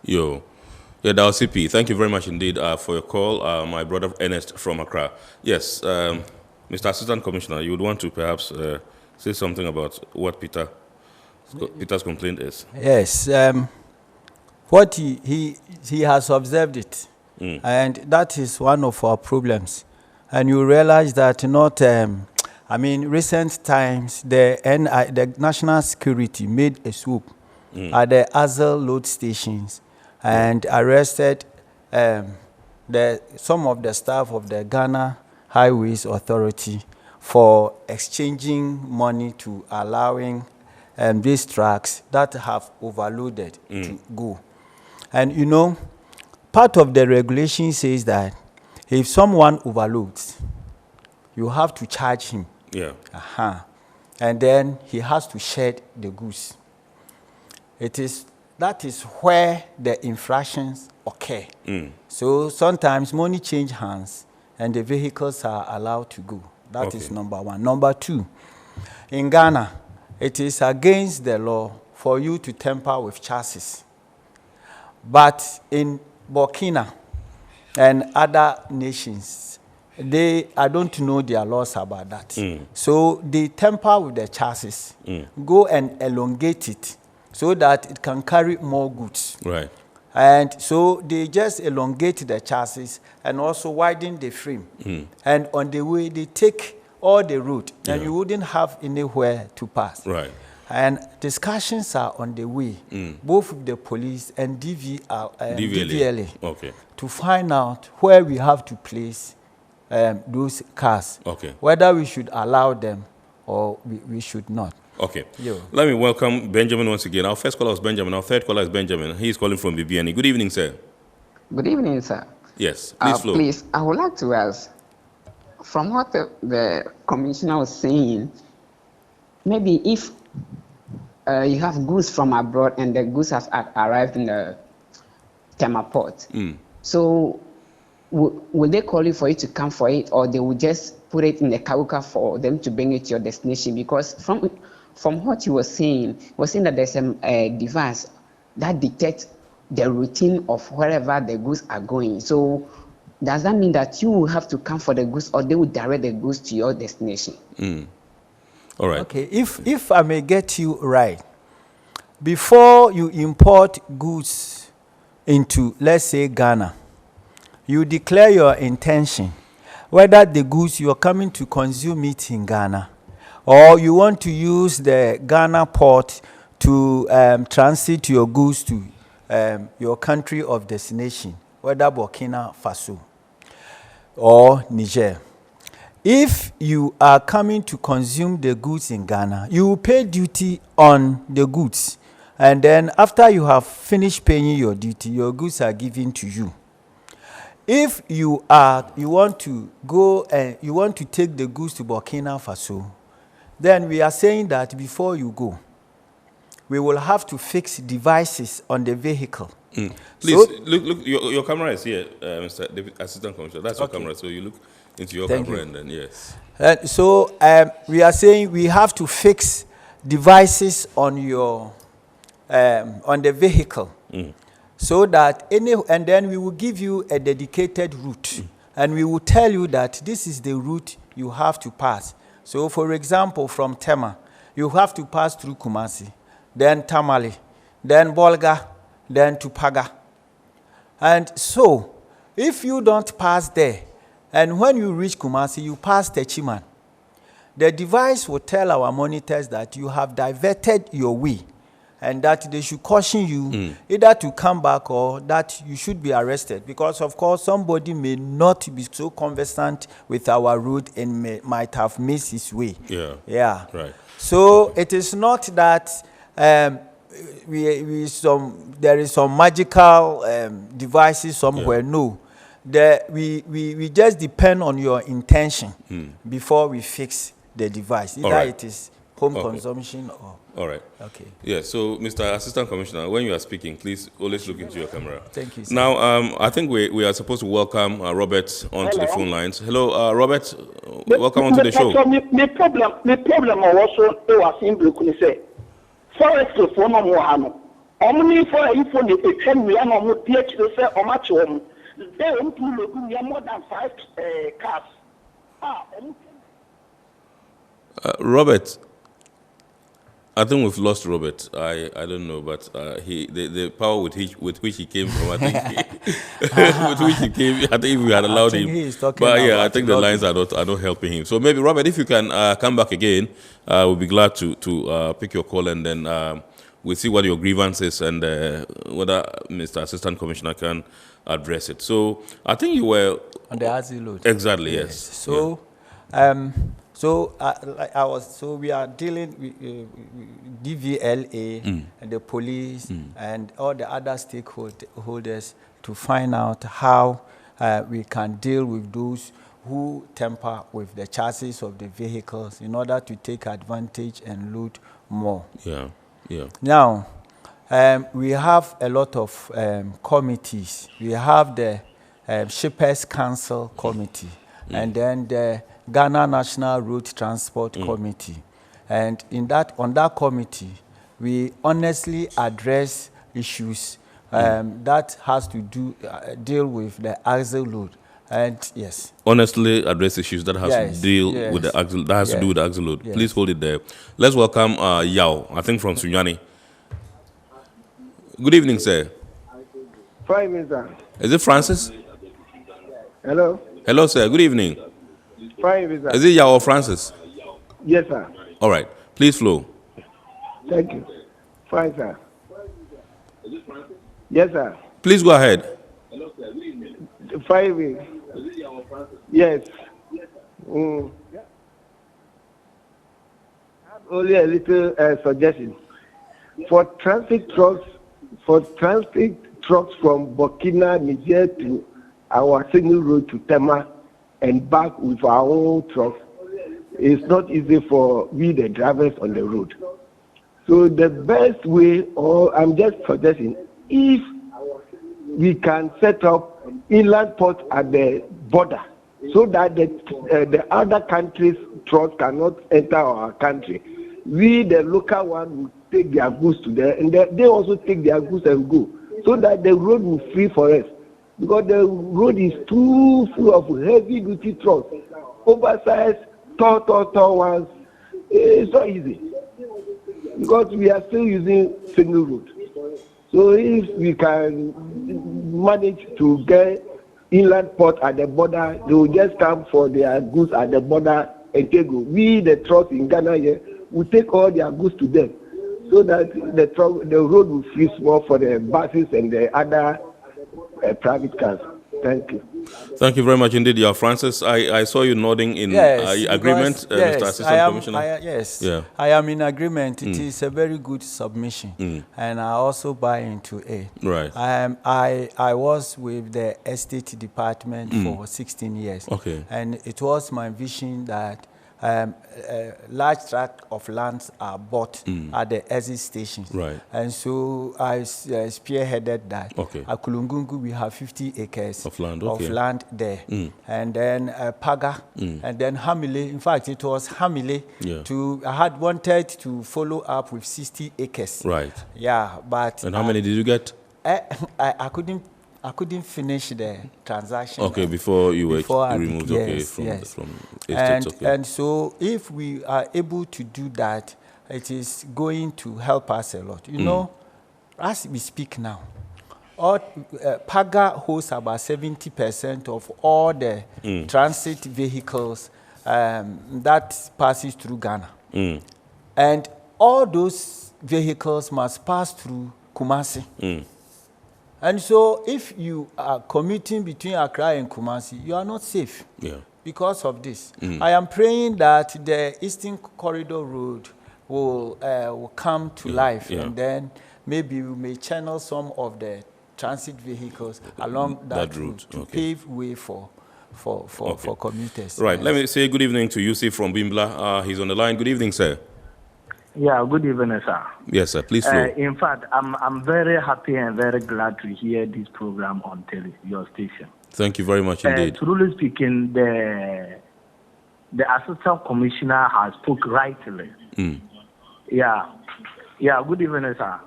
Yo. Yeah, that was CP. Thank you very much indeed for your call, my brother Ernest from Accra. Yes, Mr. Assistant Commissioner, you would want to perhaps say something about what Peter's complaint is. Yes, what he has observed it, and that is one of our problems. And you realize that recent times the National Security made a swoop at the Azle load stations and arrested some of the staff of the Ghana Highways Authority for exchanging money to allowing these trucks that have overloaded to go. And part of the regulation says that if someone overloads, you have to charge him. Yeah. And then he has to shed the goods. That is where the infractions occur. So sometimes money change hands and the vehicles are allowed to go. That is number one. Number two, in Ghana, it is against the law for you to tamper with chassis. But in Burkina and other nations, I don't know their laws about that. So they tamper with the chassis, go and elongate it so that it can carry more goods. Right. And so they just elongate the chassis and also widen the frame. And on the way, they take all the route, and you wouldn't have anywhere to pass. Right. And discussions are on the way, both with the police and DVLA, to find out where we have to place those cars, whether we should allow them or we should not. Okay. Let me welcome Benjamin once again. Our first caller is Benjamin. Our third caller is Benjamin. He is calling from BBNE. Good evening, sir. Good evening, sir. Yes, please flow. Please, I would like to ask, from what the commissioner was saying, maybe if you have goods from abroad and the goods have arrived in the Tema port, so will they call you for you to come for it, or they will just put it in the cargo for them to bring it to your destination? Because from what you were saying that there's a device that detects the routine of wherever the goods are going. So does that mean that you will have to come for the goods, or they will direct the goods to your destination? All right. Okay, if I may get you right, before you import goods into, let's say, Ghana, you declare your intention, whether the goods you're coming to consume it in Ghana, or you want to use the Ghana port to transit your goods to your country of destination, whether Burkina Faso or Niger. If you are coming to consume the goods in Ghana, you will pay duty on the goods. And then after you have finished paying your duty, your goods are given to you. If you want to go and you want to take the goods to Burkina Faso, then we are saying that before you go, we will have to fix devices on the vehicle. Please, so, look, your camera is here, Mr. Assistant Commissioner. That's okay. Your camera, so you look into your camera and then, yes. So we are saying we have to fix devices on your, on the vehicle. So that and then we will give you a dedicated route. And we will tell you that this is the route you have to pass. So for example, from Tema, you have to pass through Kumasi, then Tamale, then Bolga, then Tupaga. And so, if you don't pass there, and when you reach Kumasi, you pass Techiman, the device will tell our monitors that you have diverted your way, and that they should caution you either to come back or that you should be arrested. Because, of course, somebody may not be so conversant with our route and might have missed his way. Yeah. Right. So it is not that there is some magical devices somewhere. No. We just depend on your intention before we fix the device. Either it is home consumption or... All right. Okay. Yeah, so Mr. Assistant Commissioner, when you are speaking, please always look into your camera. Thank you, sir. Now, I think we are supposed to welcome Robert onto the phone lines. Hello, Robert. Welcome onto the show. My problem also was in Brooklyn. Forest for no more. Only for info the 10 million or PH or much home. They want to look more than 5 cars. Robert, I think we've lost Robert. I don't know, but the power with which he came from, I think with which he came, I think if we had allowed him. But yeah, I think the lines are not helping him. So maybe Robert, if you can come back again, we'll be glad to pick your call, and then we'll see what your grievance is and whether Mr. Assistant Commissioner can address it. So I think you were on the ASI load. Exactly. Yes. So. So we are dealing with DVLA and the police and all the other stakeholders to find out how we can deal with those who tamper with the chassis of the vehicles in order to take advantage and load more. Yeah. Now, we have a lot of committees. We have the Shippers Council Committee, and then the Ghana National Road Transport Committee. And on that committee, we honestly address issues that has to deal with the axle load. And yes. Honestly address issues that has to deal with the axle, that has to do with the axle load. Yes. Please hold it there. Let's welcome Yao, I think from Sunyani. Good evening, sir. Fine, sir. Is it Francis? Hello. Hello, sir. Good evening. Fine, sir. Is it Yao or Francis? Yes, sir. All right. Please flow. Thank you. Fine, sir. Yes, sir. Please go ahead. Fine. Yes. Only a little suggestion. For transit trucks from Burkina, Niger to our single road to Tema and back with our own trucks, it's not easy for we the drivers on the road. So the best way, or I'm just suggesting, if we can set up inland ports at the border so that the other countries' trucks cannot enter our country, we the local one will take their goods to there, and they also take their goods and go, so that the road will free for us. Because the road is too full of heavy-duty trucks, oversized, tall ones. It's not easy. Because we are still using single road. So if we can manage to get inland port at the border, they will just come for their goods at the border and take go. We, the trucks in Ghana here, we take all their goods to them, so that the road will free more for the buses and the other private cars. Thank you. Thank you very much indeed, yeah, Francis. I saw you nodding in agreement, Mr. Assistant Commissioner. Yes, yeah. I am in agreement. It is a very good submission, and I also buy into it. Right. I was with the Estate Department for 16 years. Okay. And it was my vision that a large tract of lands are bought at the exit stations. Right. And so I spearheaded that. Okay. At Kulungungu, we have 50 acres of land, there. And then Paga, and then Hamile. In fact, it was Hamile. Yeah. I had wanted to follow up with 60 acres. Right. Yeah, but... And how many did you get? I couldn't finish the transaction. Okay, before you were removed. Yes, okay, from estates. Okay. And so, if we are able to do that, it is going to help us a lot. You know, as we speak now, Paga holds about 70% of all the transit vehicles that passes through Ghana, and all those vehicles must pass through Kumasi. And so, if you are commuting between Accra and Kumasi, you are not safe because of this. I am praying that the Eastern Corridor Road will come to life, and then maybe we may channel some of the transit vehicles along that route to pave way for commuters. Right. Let me say good evening to Yusuf from Bimbla. He's on the line. Good evening, sir. Yeah, good evening, sir. Yes, sir. Please flow. In fact, I'm very happy and very glad to hear this program on your station. Thank you very much indeed. Truly speaking, the Assistant Commissioner has spoken rightly. Yeah, good evening, sir.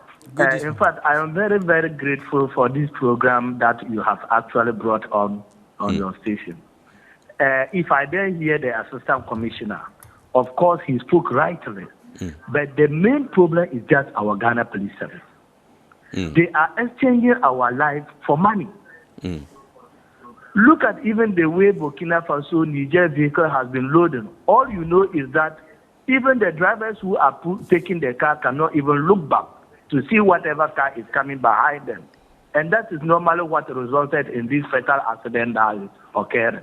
In fact, I am very, very grateful for this program that you have actually brought on your station. If I dare hear the Assistant Commissioner, of course, he spoke rightly. But the main problem is just our Ghana Police Service. They are exchanging our lives for money. Look at even the way Burkina Faso, Niger vehicle has been loading. All you know is that even the drivers who are taking the car cannot even look back to see whatever car is coming behind them. And that is normally what resulted in this fatal accident that is occurring.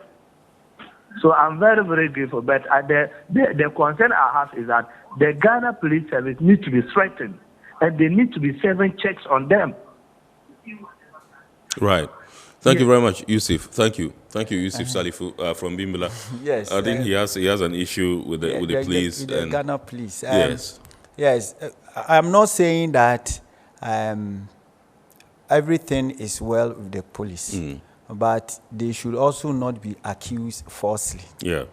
So I'm very, very grateful. But the concern I have is that the Ghana Police Service needs to be strengthened, and they need to be serving checks on them. Right. Thank you very much, Yusuf. Thank you, Yusuf Salifu from Bimbla. Yes. I think he has an issue with the police. The Ghana Police. Yes. I'm not saying that everything is well with the police. But they should also not be accused falsely. Yeah.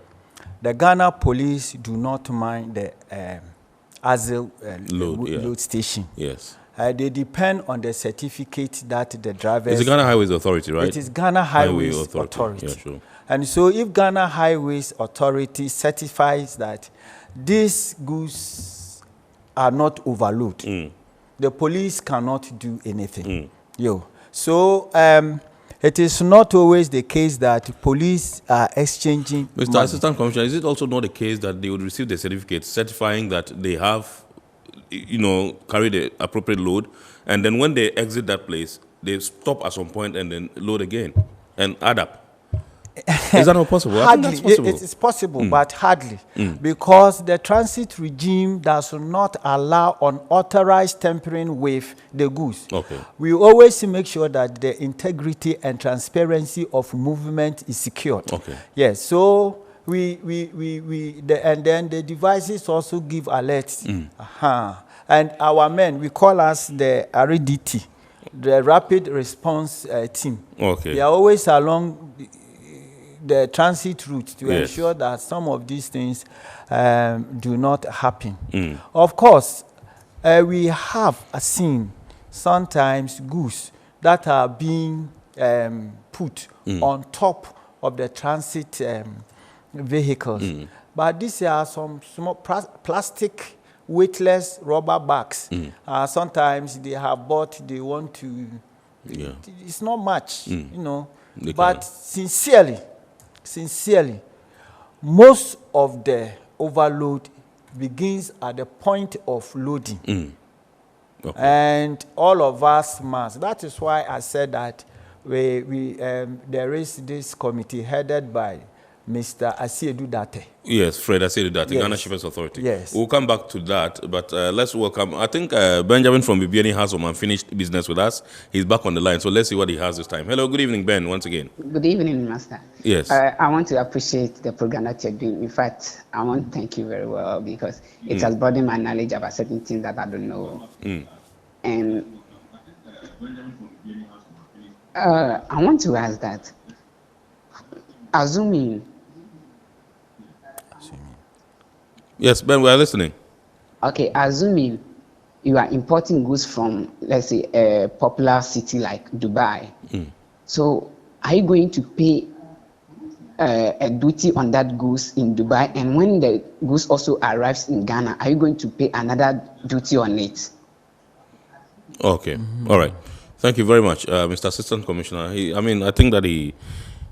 The Ghana police do not mind the Azil load station. Yes. They depend on the certificate that the drivers... It's the Ghana Highways Authority, right? It is Ghana Highways Authority. Yeah, sure. And so if Ghana Highways Authority certifies that these goods are not overloaded, the police cannot do anything. So... it is not always the case that police are exchanging Mr. money. Assistant Commissioner, is it also not the case that they would receive the certificate certifying that they have, carried the appropriate load, and then when they exit that place, they stop at some point and then load again and add up? Is that not possible? Hardly. I think that's possible. It is possible, but hardly. Because the transit regime does not allow unauthorized tampering with the goods. Okay. We always make sure that the integrity and transparency of movement is secured. Okay. Yes, so and then the devices also give alerts. And our men, we call us the RDT, the Rapid Response Team. Okay. They are always along the transit route to ensure that some of these things do not happen. Of course, we have seen sometimes goods that are being put on top of the transit vehicles. But these are some small plastic, weightless rubber bags. Sometimes they have bought, they want to... It's not much, But sincerely, most of the overload begins at the point of loading. Okay. And all of us must. That is why I said that there is this committee headed by Mr. Asiedu Date. Yes, Fred Asiedu Date, Yes. Ghana Shippers Authority. Yes. We'll come back to that, but let's welcome, I think Benjamin from Bibiani has some unfinished business with us. He's back on the line, so let's see what he has this time. Hello, good evening, Ben, once again. Good evening, Master. Yes. I want to appreciate the program that you're doing. In fact, I want to thank you very well because it has broadened my knowledge about certain things that I don't know. And I want to ask that, assuming. Yes, Ben, we are listening. Okay, assuming you are importing goods from, let's say, a popular city like Dubai. So, are you going to pay a duty on that goods in Dubai? And when the goods also arrives in Ghana, are you going to pay another duty on it? Okay, all right. Thank you very much, Mr. Assistant Commissioner. I think that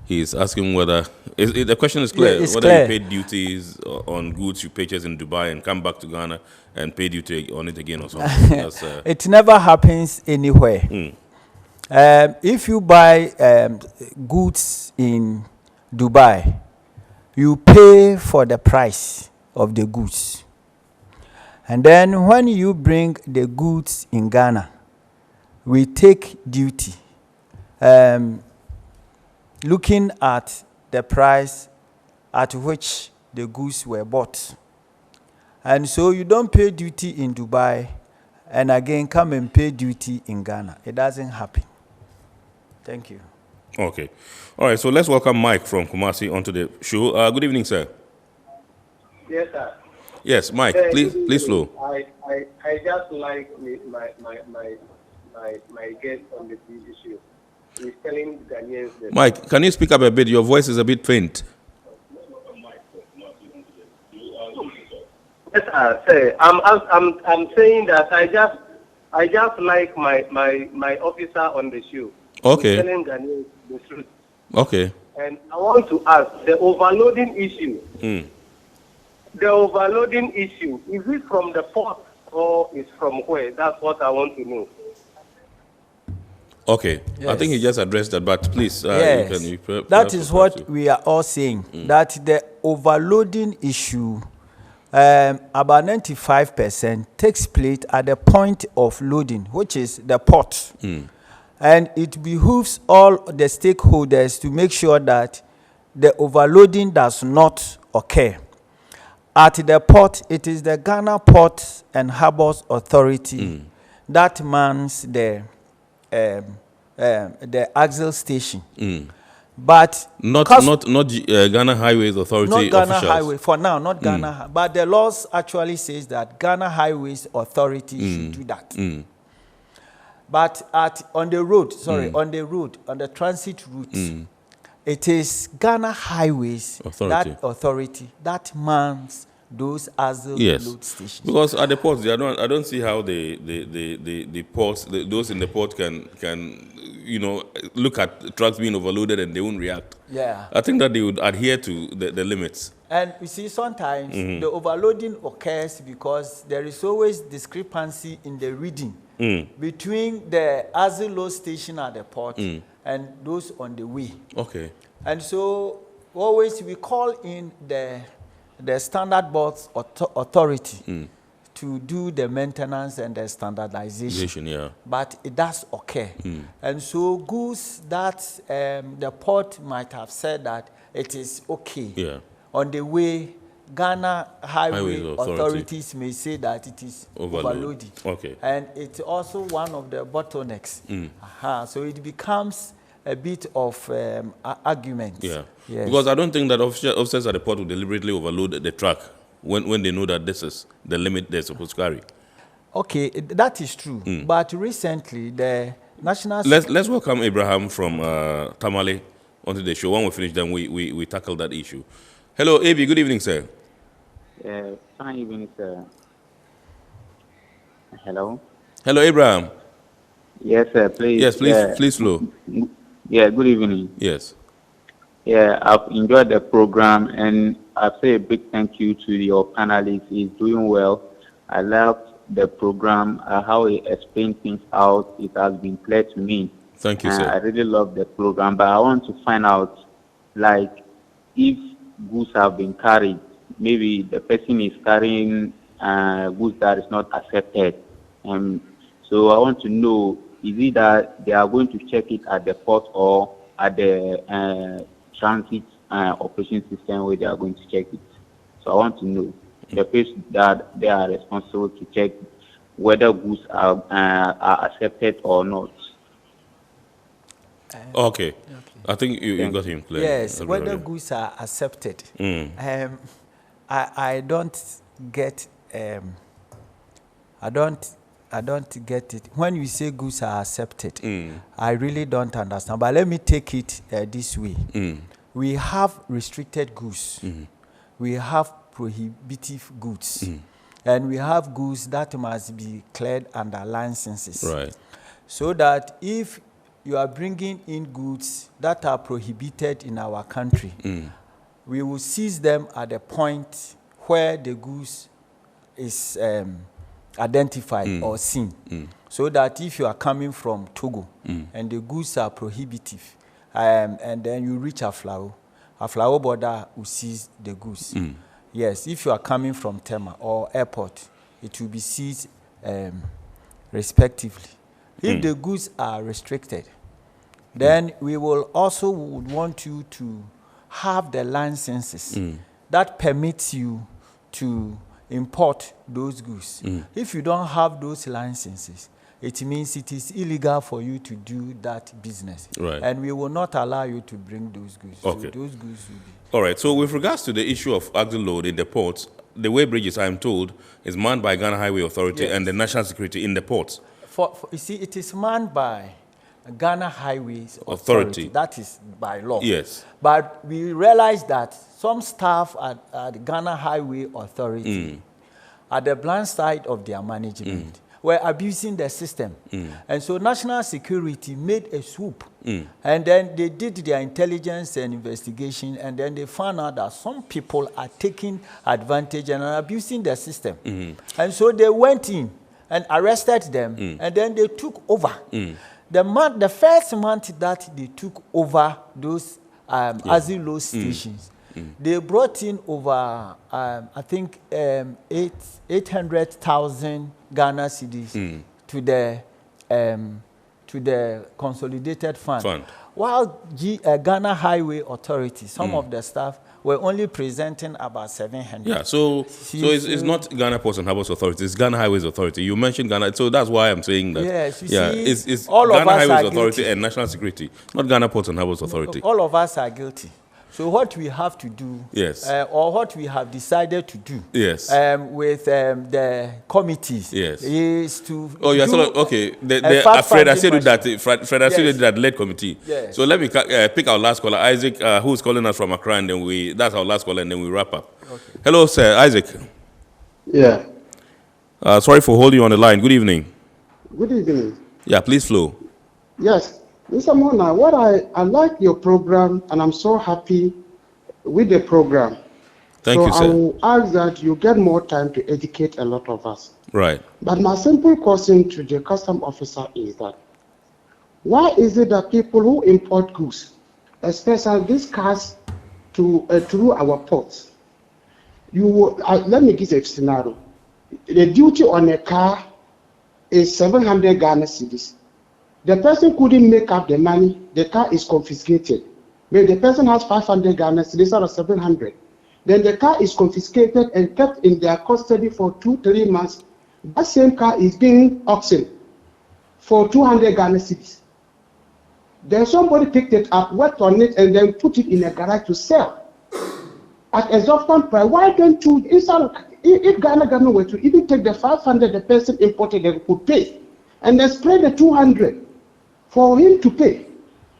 he's asking whether the question is clear. Yeah, it's whether clear. you pay duties on goods you purchase in Dubai and come back to Ghana and pay duty on it again or something. That's, it never happens anywhere. If you buy goods in Dubai, you pay for the price of the goods. And then when you bring the goods in Ghana, we take duty. Looking at the price at which the goods were bought. And so you don't pay duty in Dubai and again come and pay duty in Ghana. It doesn't happen. Thank you. Okay. All right, so let's welcome Mike from Kumasi onto the show. Good evening, sir. Yes, sir. Yes, Mike, please flow. I just like my guest on the TV show. He's telling Ghanaians that. Mike, can you speak up a bit? Your voice is a bit faint. Yes, sir. I'm saying that I just like my officer on the show. Okay. He's telling Ghanaians the truth. Okay. And I want to ask the overloading issue. The overloading issue, is it from the port or is from where? That's what I want to know. Okay. Yes. I think he just addressed that, but please. Yes. That is what we are all saying, that the overloading issue, about 95% takes place at the point of loading, which is the port. And it behooves all the stakeholders to make sure that the overloading does not occur. At the port, it is the Ghana Ports and Harbours Authority that mans the axle station. But not Ghana Highways Authority not Ghana officials. Highway for now, not Ghana. But the laws actually says that Ghana Highways Authority should do that. But on the transit route, it is Ghana Highways Authority that mans those axle load stations. Because at the ports, I don't see how the ports, those in the port can look at trucks being overloaded and they won't react. Yeah. I think that they would adhere to the limits. And you see, sometimes the overloading occurs because there is always discrepancy in the reading between the axle load station at the port and those on the way. Okay. And so always we call in the Standard Boards Authority to do the maintenance and the standardization. But it does occur. And so goods that the port might have said that it is okay. On the way, Ghana Highway authorities may say that it is overloaded. Okay. And it's also one of the bottlenecks. So it becomes a bit of argument. Yeah. Yes. Because I don't think that officers at the port will deliberately overload the truck when they know that this is the limit they're supposed to carry. Okay, that is true. But recently, the national... Let's welcome Abraham from Tamale onto the show. When we finish, then we tackle that issue. Hello, AB. Good evening, sir. Fine evening, sir. Hello. Hello, Abraham. Yes, sir. Please. Yes, please flow. Yeah, good evening. Yes. Yeah, I've enjoyed the program, and I say a big thank you to your panelists. He's doing well. I loved the program, how he explained things out. It has been clear to me. Thank you, sir. I really love the program, but I want to find out, like, if goods have been carried, maybe the person is carrying goods that is not accepted. So I want to know, is it that they are going to check it at the port or at the transit operation system where they are going to check it? So I want to know the place that they are responsible to check whether goods are accepted or not. Okay. I think you got him clear. Yes, whether goods are accepted. I don't get I don't get it. When you say goods are accepted, I really don't understand. But let me take it this way. We have restricted goods. We have prohibitive goods. And we have goods that must be cleared under licenses. Right. So that if you are bringing in goods that are prohibited in our country, we will seize them at the point where the goods is identified or seen. So that if you are coming from Togo and the goods are prohibitive, and then you reach Aflao border will seize the goods. Yes, if you are coming from Tema or airport, it will be seized respectively. If the goods are restricted, then we will also would want you to have the licenses that permits you to import those goods. If you don't have those licenses, it means it is illegal for you to do that business. Right. And we will not allow you to bring those goods. Okay. So those goods will be... All right. So with regards to the issue of axle load in the ports, the way bridges, I'm told, is manned by Ghana Highway Authority and the National Security in the ports. You see, it is manned by Ghana Highways Authority. That is by law. Yes. But we realize that some staff at the Ghana Highway Authority, at the blind side of their management, were abusing the system. And so national security made a swoop. And then they did their intelligence and investigation, and then they found out that some people are taking advantage and are abusing the system. And so they went in and arrested them, and then they took over. The first month that they took over those Azilo stations, they brought in over, I think, 800,000 Ghana cedis to the consolidated fund. While Ghana Highway Authority, some of the staff were only presenting about 700. Yeah, so it's not Ghana Ports and Harbours Authority, it's Ghana Highways Authority. You mentioned Ghana, so that's why I'm saying that. Yes, it's all Ghana of us Highways are Authority guilty. and National Security, not Ghana Ports and Harbours Authority. All of us are guilty. So what we have to do, or what we have decided to do, with the committees, is to. Oh, you're okay. Fred Asidu that led committee. Yes. So let me pick our last caller, Isaac, who's calling us from Accra, and then that's our last caller, and then we wrap up. Okay. Hello, sir, Isaac. Yeah. Sorry for holding you on the line. Good evening. Good evening. Yeah, please flow. Yes. Mr. Mona, what I like your program, and I'm so happy with the program. Thank you, sir. So I will ask that you get more time to educate a lot of us. Right. But my simple question to the custom officer is that, why is it that people who import goods, especially these cars, through our ports, let me give a scenario. The duty on a car is 700 Ghana cedis. The person couldn't make up the money, the car is confiscated. Maybe the person has 500 Ghana cedis out of 700. Then the car is confiscated and kept in their custody for 2-3 months. That same car is being auctioned for 200 Ghana cedis. Then somebody picked it up, worked on it, and then put it in a garage to sell at exorbitant price. Why don't you, if Ghana government were to even take the 500 the person imported, they could pay, and then spread the 200 for him to pay.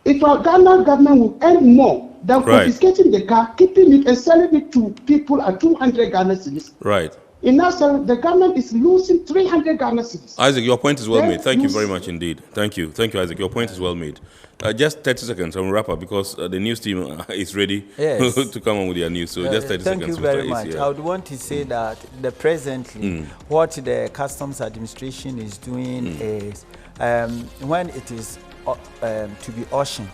If our Ghana government will earn more than confiscating the car, keeping it and selling it to people at 200 Ghana cedis. Right. In Nassau, the government is losing 300 Ghana cedis. Isaac, your point is well Then made. Thank you you very much indeed. Thank you, Isaac. Your point is well made. Just 30 seconds and we'll wrap up because the news team is ready to come on with their news. So just 30 thank seconds. You very much. I would want to say that presently what the Customs Administration is doing is when it is to be auctioned,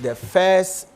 the first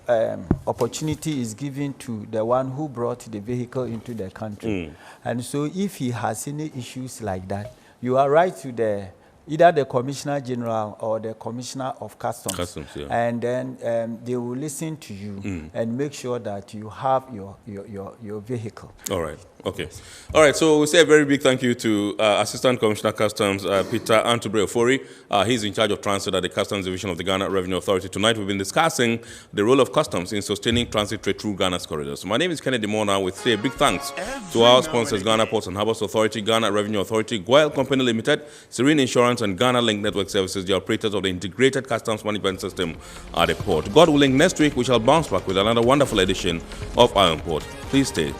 opportunity is given to the one who brought the vehicle into the country. And so if he has any issues like that, you are right to either the Commissioner General or the Commissioner of Customs. And then they will listen to you and make sure that you have your vehicle. All right. Okay. All right. So we say a very big thank you to Assistant Commissioner Customs Peter Antubre-Ofori. He's in charge of transit at the Customs Division of the Ghana Revenue Authority. Tonight we've been discussing the role of customs in sustaining transit trade through Ghana's corridors. My name is Kennedy Mona. We say a big thanks to our sponsors, Ghana Ports and Harbours Authority, Ghana Revenue Authority, GUTA Company Limited, Serene Insurance, and Ghana Link Network Services, the operators of the integrated customs management system at the port. God willing, next week we shall bounce back with another wonderful edition of Iron Port. Please stay.